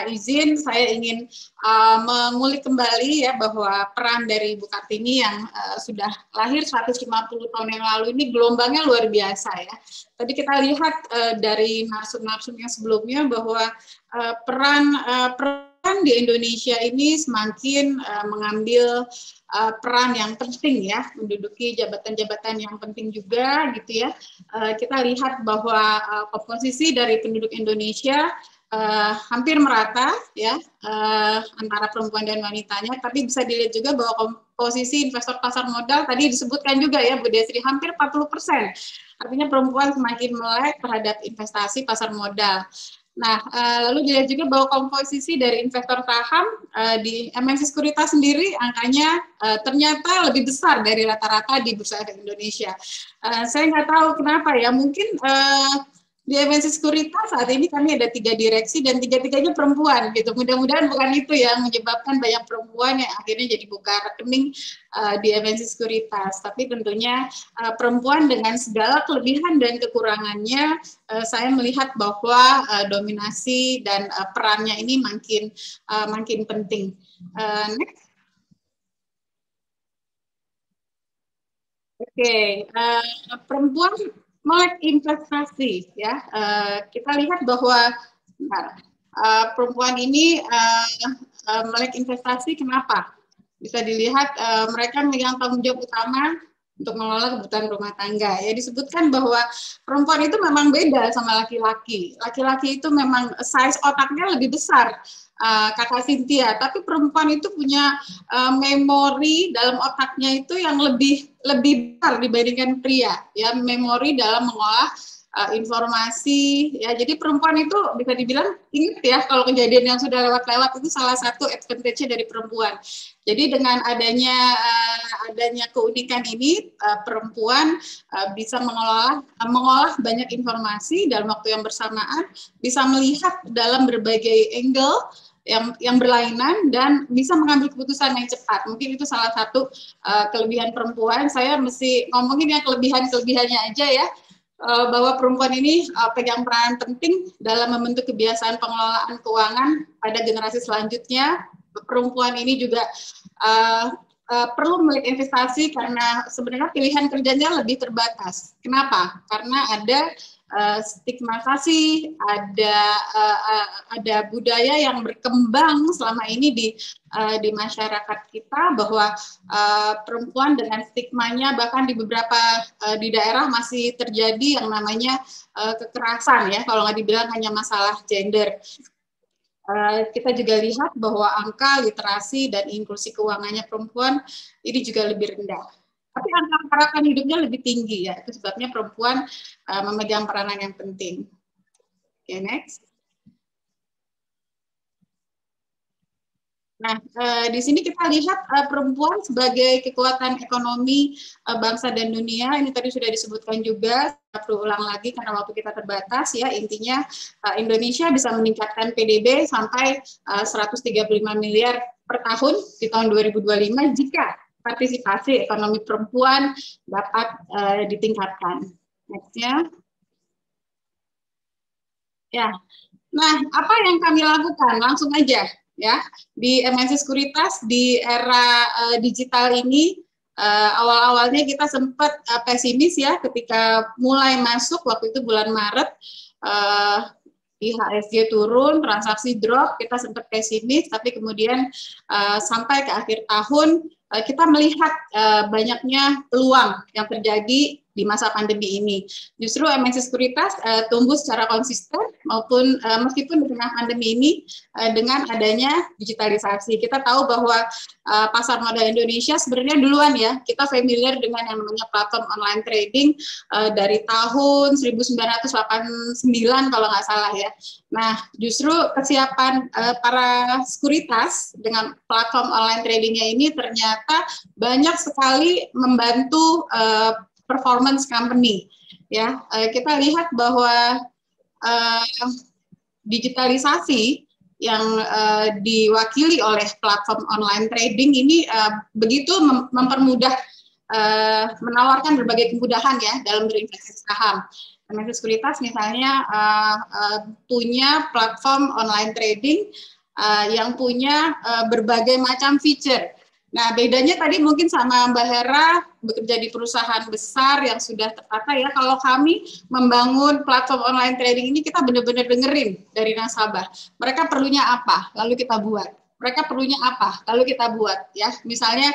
izin saya ingin mengulik kembali ya bahwa peran dari Ibu Kartini yang sudah lahir 150 tahun yang lalu ini gelombangnya luar biasa ya. Tadi kita lihat dari narsum-narsum yang sebelumnya bahwa peran di Indonesia ini semakin mengambil peran yang penting ya, menduduki jabatan-jabatan yang penting juga gitu ya. Kita lihat bahwa komposisi dari penduduk Indonesia hampir merata ya antara perempuan dan wanitanya, tapi bisa dilihat juga bahwa komposisi investor pasar modal tadi disebutkan juga ya Bu Desri, hampir 40%. Artinya perempuan semakin melek terhadap investasi pasar modal. Nah, lalu dilihat juga bahwa komposisi dari investor saham di MNC Sekuritas sendiri angkanya ternyata lebih besar dari rata-rata di Bursa Efek Indonesia. Saya nggak tahu kenapa ya, mungkin di MNC Sekuritas saat ini kami ada 3 direksi dan 3-3-nya perempuan gitu. Mudah-mudahan bukan itu yang menyebabkan banyak perempuan yang akhirnya jadi buka rekening di MNC Sekuritas. Tapi tentunya perempuan dengan segala kelebihan dan kekurangannya, saya melihat bahwa dominasi dan perannya ini makin penting. Next. Oke, perempuan melek investasi ya, kita lihat bahwa perempuan ini melek investasi. Kenapa? Bisa dilihat mereka memegang tanggung jawab utama untuk mengelola kebutuhan rumah tangga. Ya, disebutkan bahwa perempuan itu memang beda sama laki-laki. Laki-laki itu memang size otaknya lebih besar, Kakak Cynthia, tapi perempuan itu punya memori dalam otaknya itu yang lebih besar dibandingkan pria. Ya, memori dalam mengolah informasi. Ya, jadi perempuan itu bisa dibilang, ingat ya, kalau kejadian yang sudah lewat-lewat itu salah satu advantage-nya dari perempuan. Jadi dengan adanya keunikan ini, perempuan bisa mengolah banyak informasi dalam waktu yang bersamaan, bisa melihat dalam berbagai angle yang berlainan, dan bisa mengambil keputusan yang cepat. Mungkin itu salah satu kelebihan perempuan. Saya mesti ngomongin yang kelebihannya aja ya, bahwa perempuan ini pegang peran penting dalam membentuk kebiasaan pengelolaan keuangan pada generasi selanjutnya. Perempuan ini juga perlu melek investasi karena sebenarnya pilihan kerjanya lebih terbatas. Kenapa? Karena ada stigmatisasi, ada budaya yang berkembang selama ini di masyarakat kita, bahwa perempuan dengan stigmanya bahkan di beberapa di daerah masih terjadi yang namanya kekerasan, ya, kalau nggak dibilang hanya masalah gender. Kita juga lihat bahwa angka literasi dan inklusi keuangannya perempuan ini juga lebih rendah. Tapi angka harapan hidupnya lebih tinggi, ya. Itu sebabnya perempuan memegang peranan yang penting. Oke, next. Nah, di sini kita lihat perempuan sebagai kekuatan ekonomi bangsa dan dunia. Ini tadi sudah disebutkan juga, saya perlu ulang lagi karena waktu kita terbatas, ya. Intinya Indonesia bisa meningkatkan PDB sampai 135 miliar per tahun di tahun 2025 jika partisipasi ekonomi perempuan dapat ditingkatkan. Next-nya. Ya. Nah, apa yang kami lakukan? Langsung aja, ya. Di MNC Sekuritas di era digital ini, awal-awalnya kita sempat pesimis, ya, ketika mulai masuk waktu itu bulan Maret, IHSG turun, transaksi drop, kita sempat pesimis, tapi kemudian sampai ke akhir tahun kita melihat banyaknya peluang yang terjadi di masa pandemi ini. Justru MNC Sekuritas tumbuh secara konsisten maupun meskipun di tengah pandemi ini dengan adanya digitalisasi. Kita tahu bahwa pasar modal Indonesia sebenarnya duluan, ya, kita familiar dengan yang namanya platform online trading dari tahun 1989 kalau nggak salah, ya. Nah, justru kesiapan para sekuritas dengan platform online tradingnya ini ternyata banyak sekali membantu performance company, ya. Kita lihat bahwa digitalisasi yang diwakili oleh platform online trading ini begitu mempermudah, menawarkan berbagai kemudahan, ya, dalam berinvestasi saham. MNC Sekuritas misalnya punya platform online trading yang punya berbagai macam feature. Nah, bedanya tadi mungkin sama Mbak Hera bekerja di perusahaan besar yang sudah tertata, ya. Kalau kami membangun platform online trading ini, kita benar-benar dengerin dari nasabah. Mereka perlunya apa, lalu kita buat. Mereka perlunya apa, lalu kita buat, ya. Misalnya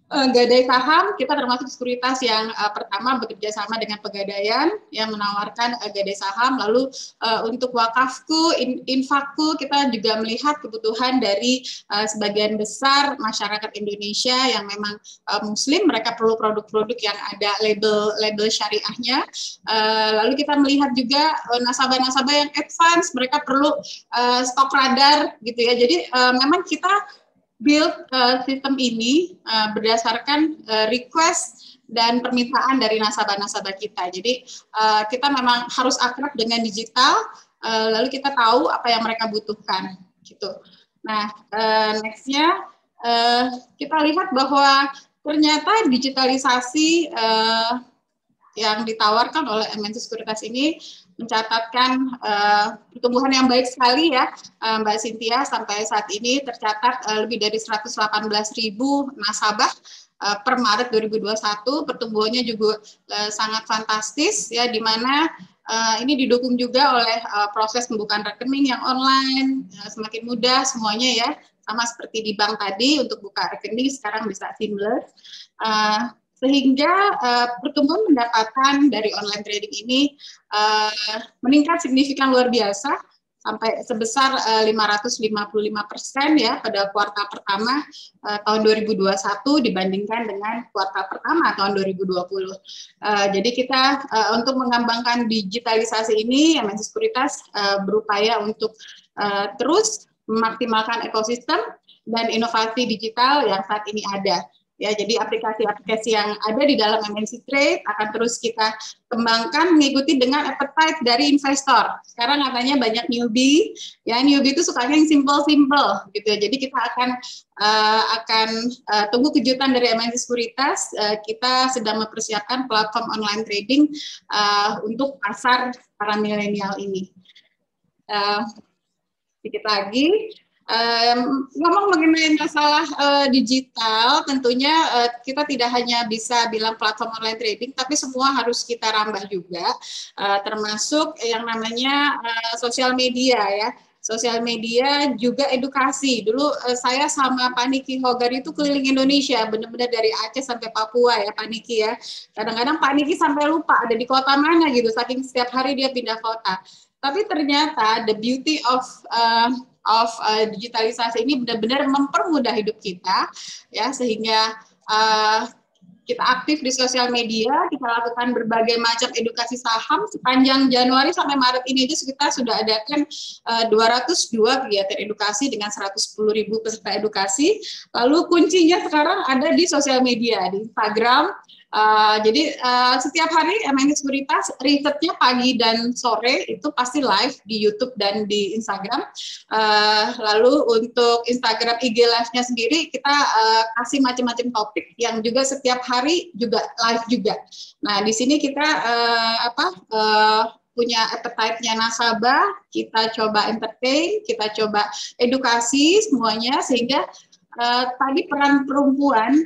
gadai saham, kita termasuk sekuritas yang pertama bekerja sama dengan Pegadaian yang menawarkan gadai saham. Lalu untuk wakafku, infakku, kita juga melihat kebutuhan dari sebagian besar masyarakat Indonesia yang memang Muslim. Mereka perlu produk-produk yang ada label syariahnya. Lalu kita melihat juga nasabah-nasabah yang advance, mereka perlu stok radar, gitu, ya. Jadi memang kita build sistem ini berdasarkan request dan permintaan dari nasabah-nasabah kita. Jadi kita memang harus akrab dengan digital, lalu kita tahu apa yang mereka butuhkan, gitu. Nah, next-nya kita lihat bahwa ternyata digitalisasi yang ditawarkan oleh MNC Sekuritas ini mencatatkan pertumbuhan yang baik sekali, ya, Mbak Cynthia. Sampai saat ini tercatat lebih dari 118.000 nasabah per Maret 2021 pertumbuhannya juga sangat fantastis ya, di mana ini didukung juga oleh proses pembukaan rekening yang online, semakin mudah semuanya ya, sama seperti di bank tadi untuk buka rekening sekarang bisa seamless, sehingga pertumbuhan pendapatan dari online trading ini meningkat signifikan luar biasa sampai sebesar 555% ya pada kuartal pertama tahun 2021 dibandingkan dengan kuartal pertama tahun 2020. Jadi kita untuk mengembangkan digitalisasi ini, MNC Sekuritas berupaya untuk terus memaksimalkan ekosistem dan inovasi digital yang saat ini ada. Ya, jadi aplikasi-aplikasi yang ada di dalam MNC Trade akan terus kita kembangkan mengikuti dengan appetite dari investor. Sekarang katanya banyak newbie, ya newbie itu sukanya yang simple-simple gitu ya. Jadi kita akan tunggu kejutan dari MNC Sekuritas. Kita sedang mempersiapkan platform online trading untuk pasar para milenial ini. Sedikit lagi. Ngomong mengenai masalah digital, tentunya kita tidak hanya bisa bilang platform online trading, tapi semua harus kita rambah juga, termasuk yang namanya sosial media ya. Sosial media juga edukasi. Dulu saya sama Pak Niki Hogan itu keliling Indonesia, benar-benar dari Aceh sampai Papua ya Pak Niki ya. Kadang-kadang Pak Niki sampai lupa ada di kota mana gitu, saking setiap hari dia pindah kota. Tapi ternyata the beauty of digitalisasi ini benar-benar mempermudah hidup kita ya, sehingga kita aktif di sosial media, kita lakukan berbagai macam edukasi saham sepanjang Januari sampai Maret ini aja kita sudah adakan 202 kegiatan edukasi dengan 110.000 peserta edukasi. Lalu kuncinya sekarang ada di sosial media, di Instagram. Jadi setiap hari MNC Sekuritas risetnya pagi dan sore itu pasti live di YouTube dan di Instagram. Lalu untuk Instagram IG Live-nya sendiri kita kasih macam-macam topik yang juga setiap hari juga live juga. Nah di sini kita punya appetite-nya nasabah, kita coba entertain, kita coba edukasi semuanya, sehingga tadi peran perempuan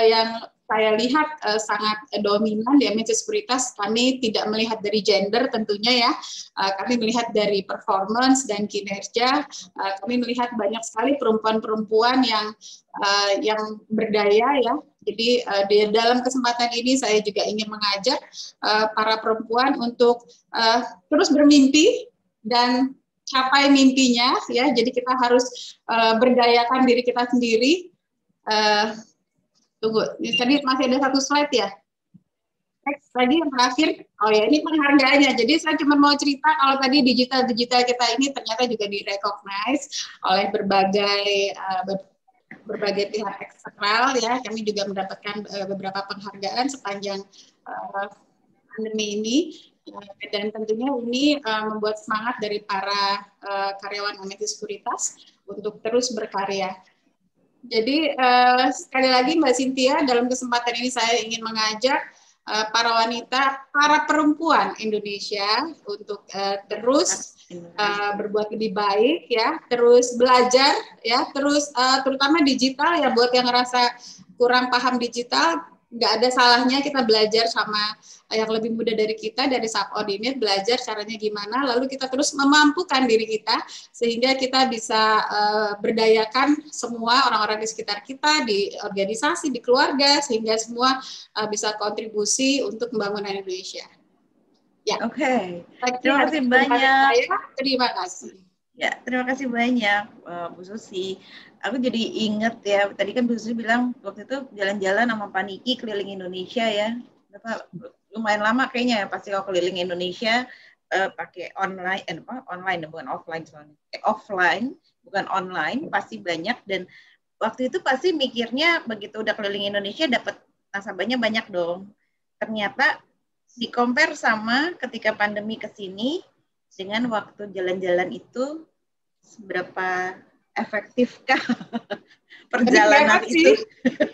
yang saya lihat sangat dominan di MNC Sekuritas. Kami tidak melihat dari gender tentunya ya, kami melihat dari performance dan kinerja. Kami melihat banyak sekali perempuan-perempuan yang berdaya ya. Jadi di dalam kesempatan ini saya juga ingin mengajak para perempuan untuk terus bermimpi dan capai mimpinya ya. Jadi kita harus berdayakan diri kita sendiri. Tunggu, tadi masih ada satu slide ya. Next, tadi yang terakhir, oh ya ini penghargaannya. Jadi saya cuma mau cerita kalau tadi digital kita ini ternyata juga di-recognize oleh berbagai pihak eksternal ya. Kami juga mendapatkan beberapa penghargaan sepanjang pandemi ini. Dan tentunya ini membuat semangat dari para karyawan MNC Sekuritas untuk terus berkarya. Jadi sekali lagi Mbak Cynthia, dalam kesempatan ini saya ingin mengajak para wanita, para perempuan Indonesia untuk terus berbuat lebih baik ya, terus belajar ya, terus terutama digital ya, buat yang ngerasa kurang paham digital, nggak ada salahnya kita belajar sama yang lebih muda dari kita, dari subordinate, belajar caranya gimana, lalu kita terus memampukan diri kita sehingga kita bisa berdayakan semua orang-orang di sekitar kita, di organisasi, di keluarga, sehingga semua bisa kontribusi untuk pembangunan Indonesia. Ya.
Oke. Terima kasih banyak.
Terima kasih.
Ya, terima kasih banyak Bu Susi. Aku jadi inget ya, tadi kan Bu Susi bilang waktu itu jalan-jalan sama Pak Niki keliling Indonesia ya. Lumayan lama kayaknya ya, pasti kalau keliling Indonesia pakai online, online bukan offline soalnya. Offline, bukan online, pasti banyak. Dan waktu itu pasti mikirnya begitu udah keliling Indonesia dapat nasabahnya banyak dong. Ternyata di-compare sama ketika pandemi ke sini dengan waktu jalan-jalan itu seberapa efektifkah perjalanan itu?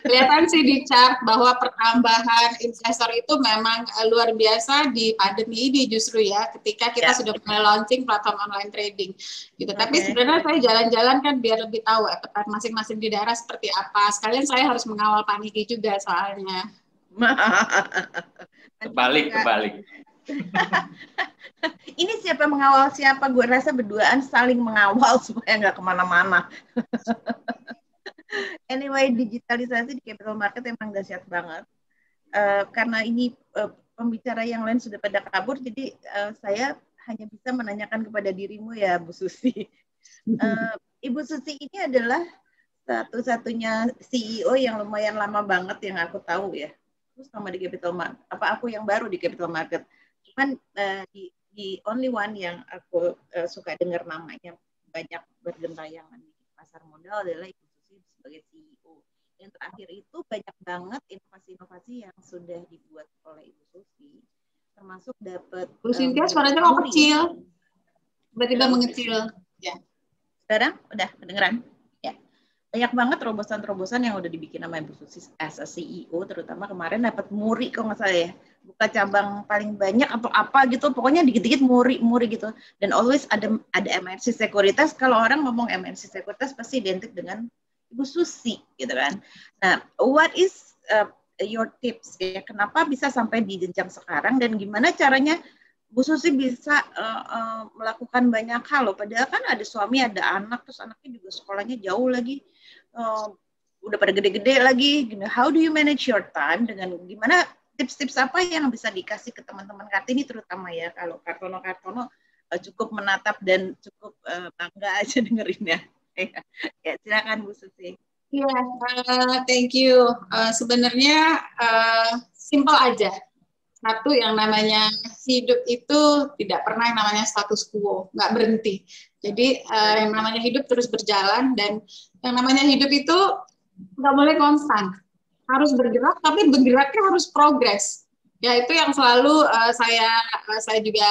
Kelihatan sih di chart bahwa pertambahan investor itu memang luar biasa di pandemi ini justru ya, ketika kita sudah mulai launching platform online trading gitu. Tapi sebenarnya saya jalan-jalan kan biar lebih tahu appetite masing-masing di daerah seperti apa. Sekalian saya harus mengawal Pak Niki juga soalnya.
Kebalik.
Ini siapa mengawal siapa? Gue rasa berduaan saling mengawal supaya nggak kemana-mana. Anyway, digitalisasi di capital market emang dahsyat banget. Karena ini pembicara yang lain sudah pada kabur, jadi saya hanya bisa menanyakan kepada dirimu ya, Bu Susi. Ibu Susi ini adalah satu-satunya CEO yang lumayan lama banget yang aku tahu ya. Terus sama di capital market. Apa aku yang baru di capital market? Cuman di only one yang aku suka dengar namanya banyak bergentayangan di pasar modal adalah Ibu Susi sebagai CEO. Yang terakhir itu banyak banget inovasi-inovasi yang sudah dibuat oleh Ibu Susi, termasuk dapat.
Bu Sintia suaranya kok kecil, tiba-tiba mengecil. Ya.
Sekarang udah kedengeran? Ya. Banyak banget terobosan-terobosan yang udah dibikin sama Ibu Susi as a CEO, terutama kemarin dapat Muri kok nggak salah ya. Buka cabang paling banyak atau apa gitu, pokoknya dikit-dikit muri gitu. Dan always ada MNC Sekuritas. Kalau orang ngomong MNC Sekuritas pasti identik dengan Ibu Susi gitu kan. Nah, what is your tips ya? Kenapa bisa sampai di jenjang sekarang dan gimana caranya Bu Susi bisa melakukan banyak hal loh? Padahal kan ada suami, ada anak, terus anaknya juga sekolahnya jauh lagi, udah pada gede-gede lagi. How do you manage your time? Dengan gimana? Tips-tips apa yang bisa dikasih ke teman-teman Kartini terutama ya, kalau Kartono cukup menatap dan cukup bangga aja dengerinnya. Ya, silakan Bu Susi.
Iya, thank you. Sebenarnya simple aja. Satu, yang namanya hidup itu tidak pernah yang namanya status quo, nggak berhenti. Jadi yang namanya hidup terus berjalan, dan yang namanya hidup itu nggak boleh konstan. Harus bergerak, tapi bergeraknya harus progres. Ya, itu yang selalu saya juga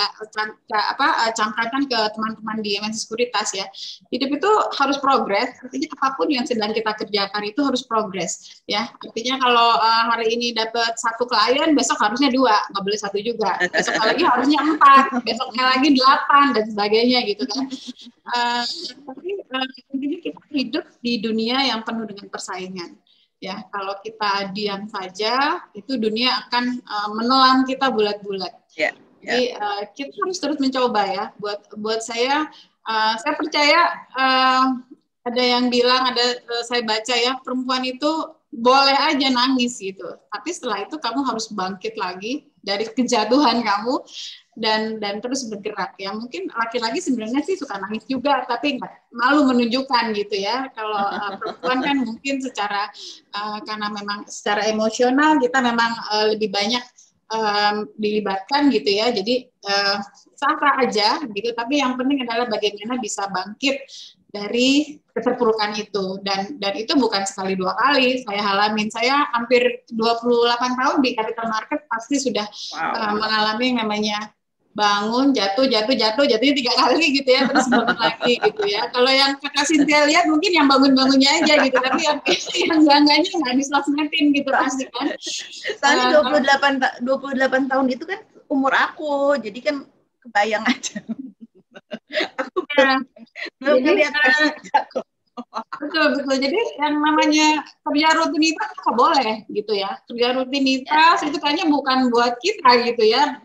camkankan ke teman-teman di MNC Sekuritas ya. Hidup itu harus progres, artinya apapun yang sedang kita kerjakan itu harus progres ya. Artinya kalau hari ini dapat 1 klien, besok harusnya 2, nggak boleh 1 juga. Besok lagi harusnya 4, besoknya lagi 8 dan sebagainya gitu kan. Tapi intinya kita hidup di dunia yang penuh dengan persaingan. Ya, kalau kita diam saja, itu dunia akan menelan kita bulat-bulat. Jadi kita harus terus mencoba ya. Buat saya percaya ada yang bilang, saya baca ya, perempuan itu boleh aja nangis gitu, tapi setelah itu kamu harus bangkit lagi dari kejatuhan kamu dan terus bergerak ya. Mungkin laki-laki sebenarnya sih suka nangis juga, tapi nggak malu menunjukkan gitu ya. Kalau perempuan kan mungkin secara karena memang secara emosional kita memang lebih banyak dilibatkan gitu ya. Jadi sah-sah aja gitu, tapi yang penting adalah bagaimana bisa bangkit dari keterpurukan itu, dan itu bukan sekali 2 kali saya alamin. Saya hampir 28 tahun di capital market pasti sudah mengalami namanya bangun, jatuhnya 3 kali gitu ya, terus bangun lagi gitu ya. Kalau yang Kakak Sintia lihat mungkin yang bangun-bangunnya aja gitu, tapi yang enggaknya nggak disosmetin gitu pasti kan.
Soalnya 28 tahun itu kan umur aku, jadi kan kebayang aja. Aku belum lihat
betul. Jadi yang namanya kerja rutinitas nggak boleh gitu ya. Kerja rutinitas itu kayaknya bukan buat kita gitu ya.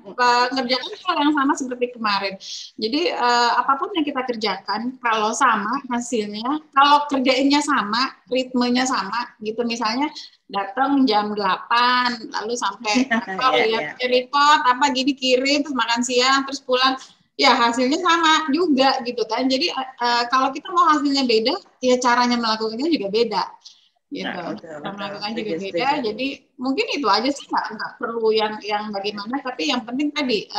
Ngerjakan hal yang sama seperti kemarin. Jadi apapun yang kita kerjakan, kalau sama hasilnya, kalau kerjainnya sama, ritmenya sama gitu, misalnya datang jam 8 lalu sampai lihat report apa gini, kirim, terus makan siang, terus pulang. Ya hasilnya sama juga gitu kan. Jadi kalau kita mau hasilnya beda, ya caranya melakukannya juga beda gitu. Cara melakukannya juga beda. Jadi mungkin itu aja sih, nggak perlu yang bagaimana, tapi yang penting tadi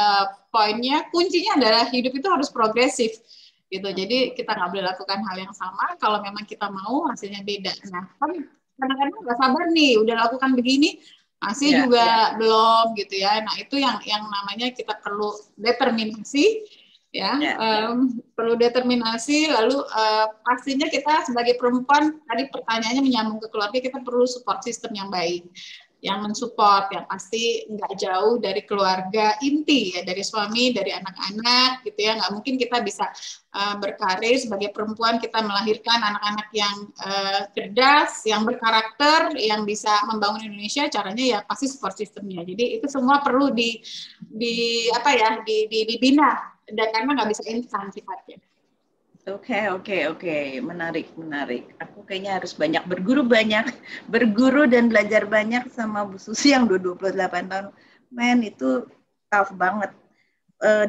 poinnya, kuncinya adalah hidup itu harus progresif gitu. Jadi kita nggak boleh lakukan hal yang sama kalau memang kita mau hasilnya beda. Nah, kan kadang-kadang nggak sabar nih, udah lakukan begini masih juga belum gitu ya. Nah, itu yang namanya kita perlu determinasi ya, perlu determinasi. Lalu pastinya kita sebagai perempuan, tadi pertanyaannya menyambung ke keluarga, kita perlu support system yang baik, yang mensupport, yang pasti nggak jauh dari keluarga inti ya, dari suami, dari anak-anak gitu ya. Nggak mungkin kita bisa berkarir sebagai perempuan, kita melahirkan anak-anak yang cerdas, yang berkarakter, yang bisa membangun Indonesia. Caranya ya pasti support systemnya. Jadi itu semua perlu dibina, dan karena nggak bisa instan sifatnya.
Oke. Menarik. Aku kayaknya harus berguru dan belajar banyak sama Bu Susi yang 28 tahun. Men, itu tough banget.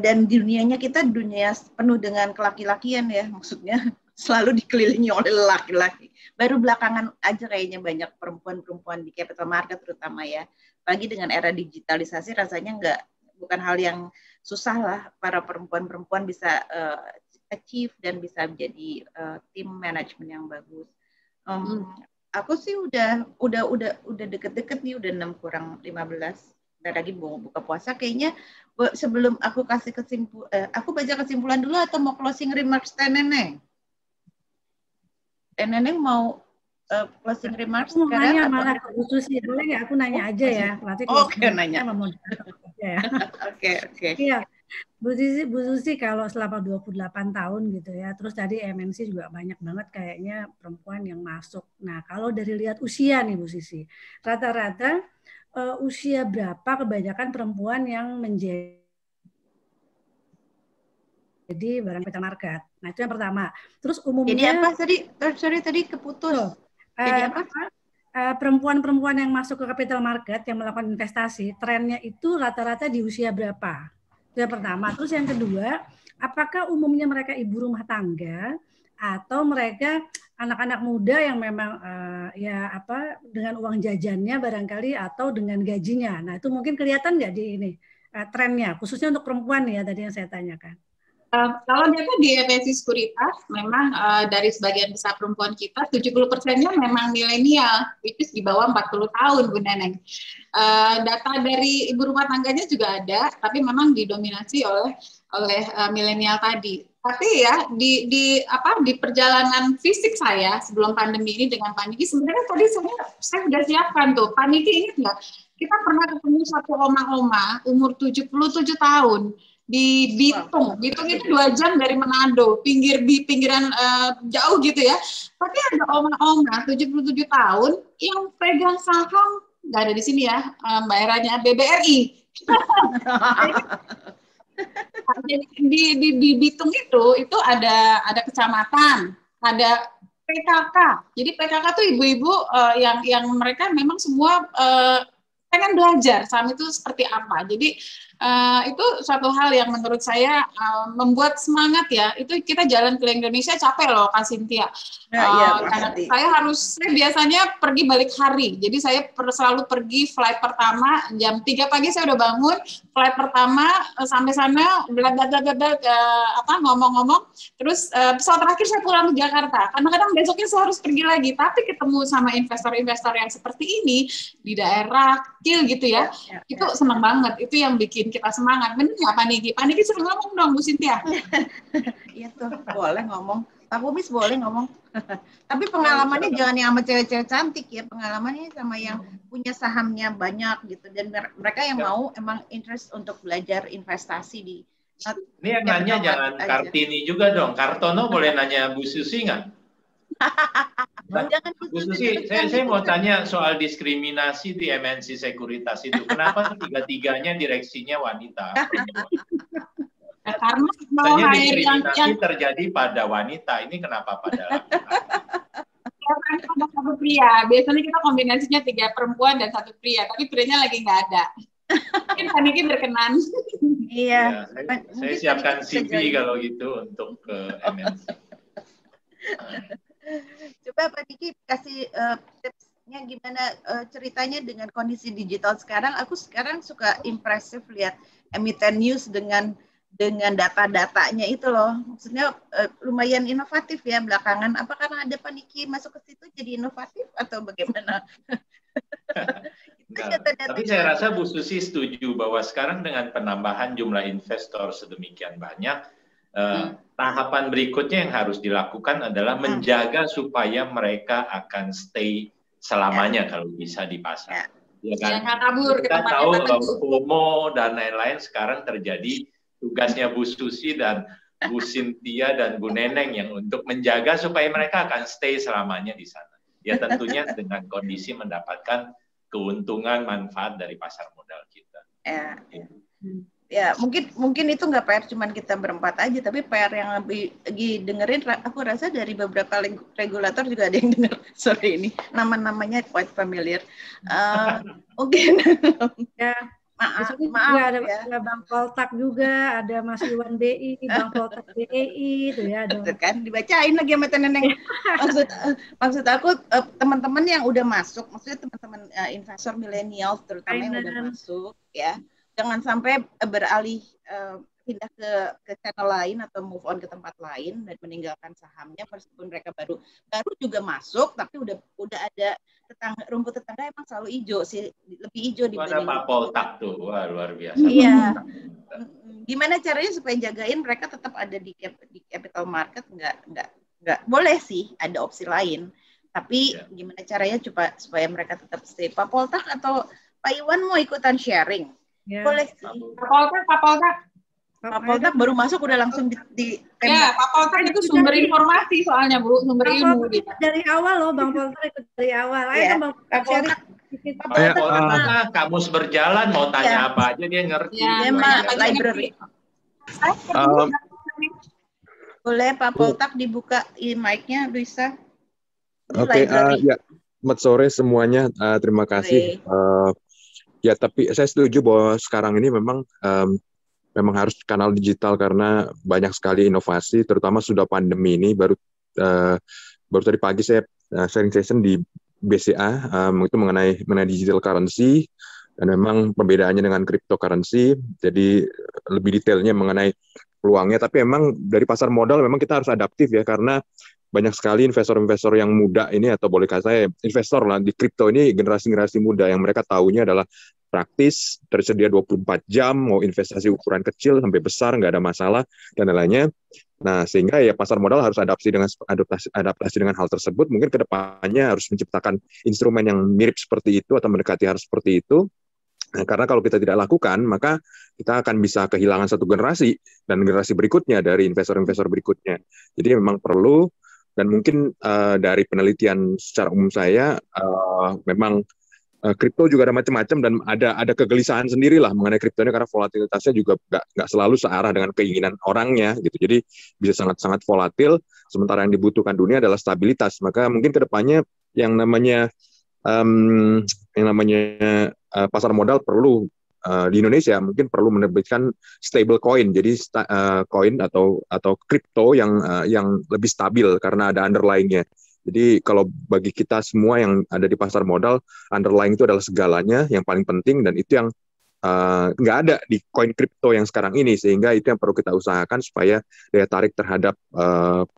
Dan dunianya kita dunia penuh dengan kelaki-lakian ya, maksudnya selalu dikelilingi oleh laki-laki. Baru belakangan aja kayaknya banyak perempuan-perempuan di capital market terutama ya. Apalagi dengan era digitalisasi rasanya bukan hal yang susah lah para perempuan-perempuan bisa achieve dan bisa menjadi tim manajemen yang bagus. Aku sih udah deket-deket nih, udah 6 kurang 15. Ntar lagi mau buka puasa kayaknya. Sebelum aku kasih aku baca kesimpulan dulu atau mau closing remarks Teh Neneng? Teh Neneng mau closing remarks
sekarang? Nanya malah Bu Susi, boleh nggak aku nanya aja ya?
Oke, nanya. Oke.
Iya, Bu Susi kalau selama 28 tahun gitu ya, terus tadi MNC juga banyak banget kayaknya perempuan yang masuk. Nah, kalau dari lihat usia nih Bu Susi, rata-rata usia berapa kebanyakan perempuan yang menjadi barang capital market? Nah, itu yang pertama. Terus umumnya
jadi apa tadi keputus. Jadi apa?
Perempuan-perempuan yang masuk ke capital market yang melakukan investasi, trennya itu rata-rata di usia berapa? Itu yang pertama. Terus yang kedua, apakah umumnya mereka ibu rumah tangga atau mereka anak-anak muda yang memang dengan uang jajannya barangkali atau dengan gajinya. Nah, itu mungkin kelihatan nggak di ini trennya, khususnya untuk perempuan ya tadi yang saya tanyakan.
Kalau data di MNC Sekuritas, memang dari sebagian besar perempuan kita, 70%-nya memang milenial, which is di bawah 40 tahun, Bu Neneng. Data dari ibu rumah tangganya juga ada, tapi memang didominasi oleh milenial tadi. Tapi ya di perjalanan fisik saya sebelum pandemi ini dengan Pak Niki, sebenarnya tadi saya sudah siapkan tuh. Pak Niki ingat nggak? Kita pernah ketemu satu oma-oma umur 77 tahun di Bitung. Bitung itu 2 jam dari Manado, pinggiran jauh gitu ya. Tapi ada oma-oma 77 tahun yang pegang saham, nggak ada di sini ya, Mbak Eranya, BBRI. Di Bitung itu ada kecamatan, ada PKK. Jadi PKK tuh ibu-ibu yang mereka memang semua pengen belajar saham itu seperti apa. Jadi itu suatu hal yang menurut saya membuat semangat ya. Itu kita jalan keliling Indonesia capek loh Kak Cynthia. Saya biasanya pergi balik hari. Jadi saya selalu pergi flight pertama jam 3 pagi saya udah bangun, flight pertama sampai sana ngomong-ngomong, terus pesawat terakhir saya pulang ke Jakarta. Kadang-kadang besoknya saya harus pergi lagi, tapi ketemu sama investor-investor yang seperti ini di daerah kecil gitu ya. Itu senang banget. Itu yang bikin kita semangat. Benar nggak Pak Niki? Pak Niki suruh ngomong dong Bu Cynthia.
Iya tuh, boleh ngomong. Pak Kumis boleh ngomong. Tapi pengalamannya jangan yang sama cewek-cewek cantik ya. Pengalamannya sama yang punya sahamnya banyak gitu. Dan mereka yang mau emang interest untuk belajar investasi di.
Ini yang nanya jangan aja. Kartini juga dong. Kartono boleh nanya Bu Susi nggak? Bu Susi, saya mau tanya soal diskriminasi di MNC Sekuritas itu. Kenapa tiga-tiganya direksinya wanita?
Karena
diskriminasi terjadi pada wanita. Ini kenapa pada laki-laki?
Ada satu pria. Biasanya kita kombinasinya 3 perempuan dan 1 pria. Tapi prianya lagi nggak ada. Mungkin Pak Niki berkenan.
Iya.
Saya siapkan CV kalau gitu untuk ke MNC.
Coba Pak Niki kasih tipsnya gimana ceritanya dengan kondisi digital sekarang. Aku sekarang suka impresif lihat emiten news dengan data-datanya itu loh. Maksudnya lumayan inovatif ya belakangan. Apa karena ada Pak Niki masuk ke situ jadi inovatif atau bagaimana?
Tapi saya rasa Bu Susi setuju bahwa sekarang dengan penambahan jumlah investor sedemikian banyak, Tahapan berikutnya yang harus dilakukan adalah menjaga supaya mereka akan stay selamanya kalau bisa di pasar. Ya kan? Kita tahu FOMO dan lain-lain sekarang terjadi. Tugasnya Bu Susi dan Bu Cynthia dan Bu Neneng yang untuk menjaga supaya mereka akan stay selamanya di sana. Ya tentunya dengan kondisi mendapatkan keuntungan manfaat dari pasar modal kita.
Ya mungkin itu nggak PR cuman kita berempat aja, tapi PR yang lebih dengerin, aku rasa dari beberapa regulator juga ada yang denger sore ini. Nama-namanya quite familiar. Mungkin maaf
ada
ya.
Bang Poltak juga, ada Mas Iwan BI, Bang Poltak BI itu ya.
Betul kan, dibacain lagi sama Neneng. Maksud aku teman-teman yang udah masuk, maksudnya teman-teman investor milenial terutama yang udah masuk ya. Jangan sampai beralih pindah ke channel lain atau move on ke tempat lain dan meninggalkan sahamnya meskipun mereka baru juga masuk, tapi udah ada rumput tetangga emang selalu hijau sih, lebih hijau dibanding.
Ada Pak Poltak tuh, wah luar biasa.
Iya. Gimana caranya supaya jagain mereka tetap ada di capital market? Nggak boleh sih, ada opsi lain. Tapi gimana caranya supaya mereka tetap stay? Pak Poltak atau Pak Iwan mau ikutan sharing? Ya. Boleh sih.
Pak
Poltak baru masuk udah langsung di
ya, Pak Poltak itu sumber informasi soalnya Bu, sumber ilmu.
Dari awal loh, Bang Poltak ikut dari awal. Ayo
ya.
Bang Poltak.
Pak Poltak kamus berjalan mau tanya apa aja dia ngerti.
Ya, library. Boleh Pak Poltak dibuka mic-nya, bisa?
Oke, ya, selamat sore semuanya. Terima kasih. Ya, tapi saya setuju bahwa sekarang ini memang harus kanal digital karena banyak sekali inovasi, terutama sudah pandemi ini. Baru tadi pagi saya sharing session di BCA itu mengenai digital currency, dan memang perbedaannya dengan cryptocurrency. Jadi lebih detailnya mengenai peluangnya. Tapi memang dari pasar modal memang kita harus adaptif ya, karena banyak sekali investor-investor yang muda ini, atau boleh kata saya investor lah di kripto ini, generasi muda yang mereka tahunya adalah praktis, tersedia 24 jam, mau investasi ukuran kecil sampai besar, nggak ada masalah, dan lainnya. Nah, sehingga ya pasar modal harus adaptasi dengan hal tersebut. Mungkin ke depannya harus menciptakan instrumen yang mirip seperti itu atau mendekati hal seperti itu. Nah, karena kalau kita tidak lakukan, maka kita akan bisa kehilangan satu generasi dan generasi berikutnya dari investor-investor berikutnya. Jadi memang perlu. Dan mungkin dari penelitian secara umum saya, memang kripto juga ada macam-macam dan ada kegelisahan sendiri lah mengenai kripto ini, karena volatilitasnya juga nggak selalu searah dengan keinginan orangnya gitu. Jadi bisa sangat-sangat volatil. Sementara yang dibutuhkan dunia adalah stabilitas. Maka mungkin kedepannya yang namanya pasar modal perlu di Indonesia mungkin perlu menerbitkan stable coin, jadi koin atau kripto yang lebih stabil karena ada underlying-nya. Jadi kalau bagi kita semua yang ada di pasar modal, underlying itu adalah segalanya, yang paling penting, dan itu yang nggak ada di koin kripto yang sekarang ini, sehingga itu yang perlu kita usahakan supaya daya tarik terhadap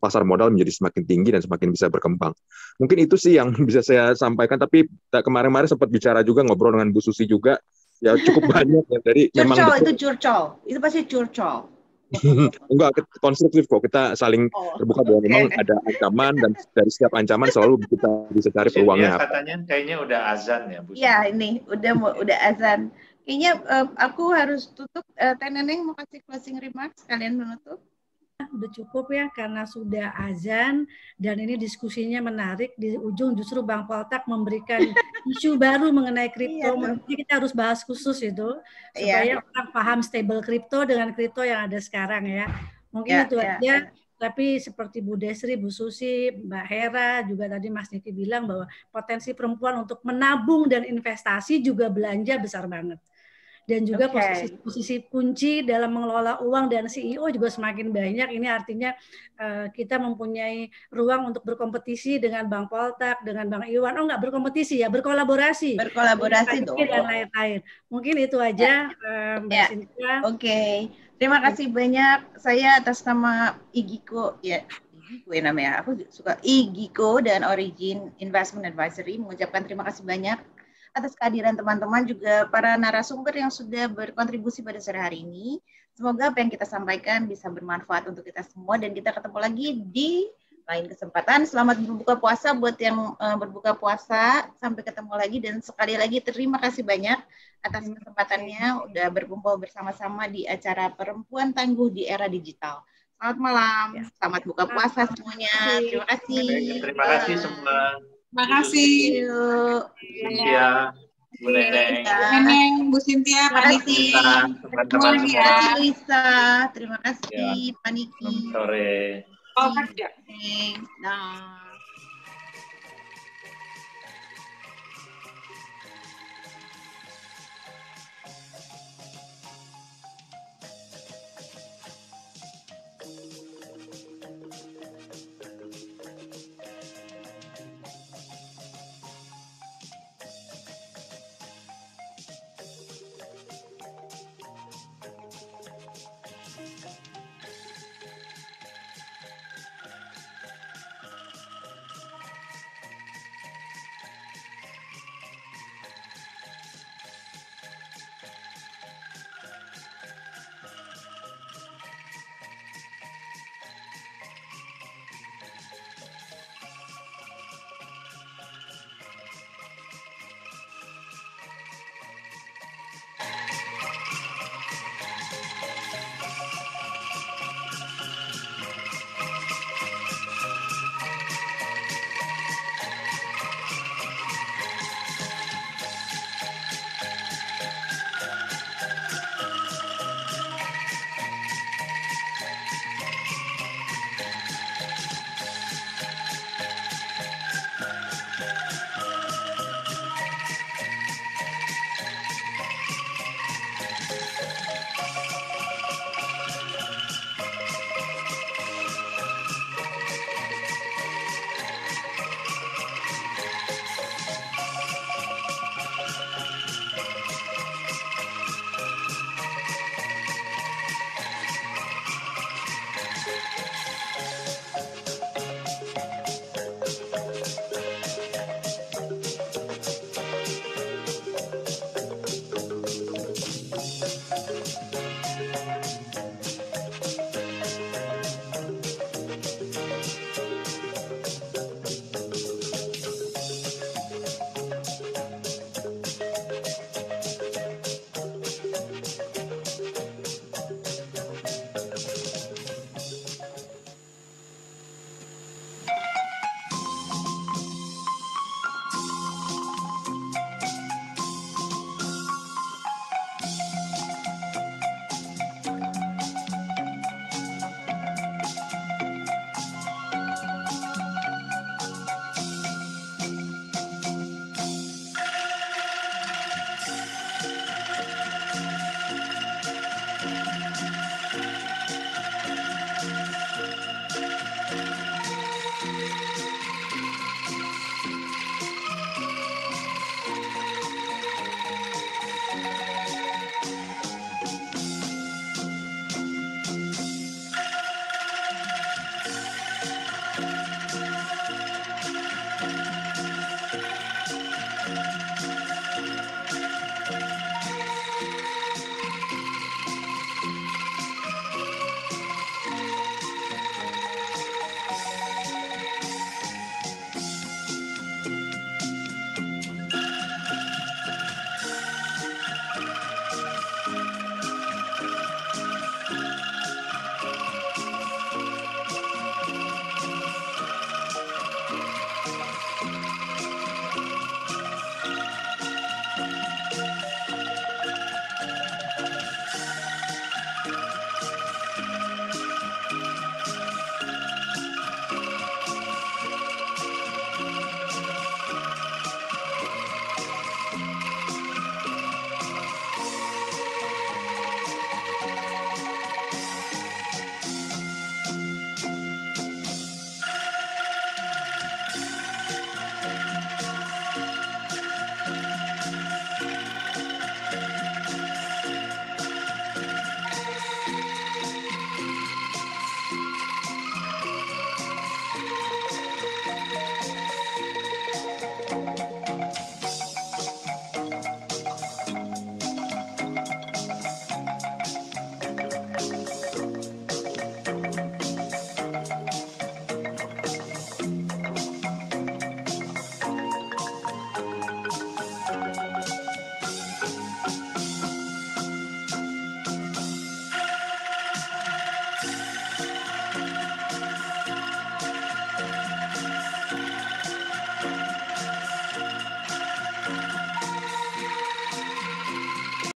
pasar modal menjadi semakin tinggi dan semakin bisa berkembang. Mungkin itu sih yang bisa saya sampaikan, tapi kemarin-kemarin sempat bicara juga, ngobrol dengan Bu Susi juga. Ya cukup banyak ya, dari memang
itu pasti curcol.
Enggak, konstruktif kok, kita saling terbuka bahwa memang ada ancaman, dan dari setiap ancaman selalu kita bisa cari peluangnya.
Katanya kayaknya udah azan ya Bu.
Ya ini udah azan. Kayaknya aku harus tutup. Neneng mau kasih closing remarks, kalian menutup?
Udah cukup ya, karena sudah azan dan ini diskusinya menarik. Di ujung justru Bang Poltak memberikan isu baru mengenai kripto. Jadi kita harus bahas khusus itu supaya orang paham stable kripto dengan kripto yang ada sekarang ya. Mungkin itu aja. Tapi seperti Bu Desri, Bu Susi, Mbak Hera, juga tadi Mas Niki bilang bahwa potensi perempuan untuk menabung dan investasi juga belanja besar banget. Dan juga posisi kunci dalam mengelola uang dan CEO juga semakin banyak. Ini artinya kita mempunyai ruang untuk berkompetisi dengan Bang Poltak, dengan Bang Iwan. Oh, nggak berkompetisi ya, berkolaborasi.
Berkolaborasi dong.
Dan lain-lain. Mungkin itu aja, Mbak Cynthia.
Oke. Terima kasih banyak. Saya atas nama Igiko, Igiko ya namanya. Aku suka Igiko dan Origin Investment Advisory mengucapkan terima kasih banyak atas kehadiran teman-teman, juga para narasumber yang sudah berkontribusi pada sore hari ini. Semoga apa yang kita sampaikan bisa bermanfaat untuk kita semua, dan kita ketemu lagi di lain kesempatan. Selamat berbuka puasa buat yang berbuka puasa. Sampai ketemu lagi, dan sekali lagi terima kasih banyak atas kesempatannya udah berkumpul bersama-sama di acara Perempuan Tangguh di Era Digital. Selamat malam, selamat buka puasa semuanya. Terima kasih.
Terima kasih semua.
Terima kasih.
Cynthia, Bu Neneng.
Bu Cynthia, Pak Niki.
Teman-teman semua.
Luisa, terima kasih Pak Niki.
Selamat sore.
Oh, kerja.
Nah.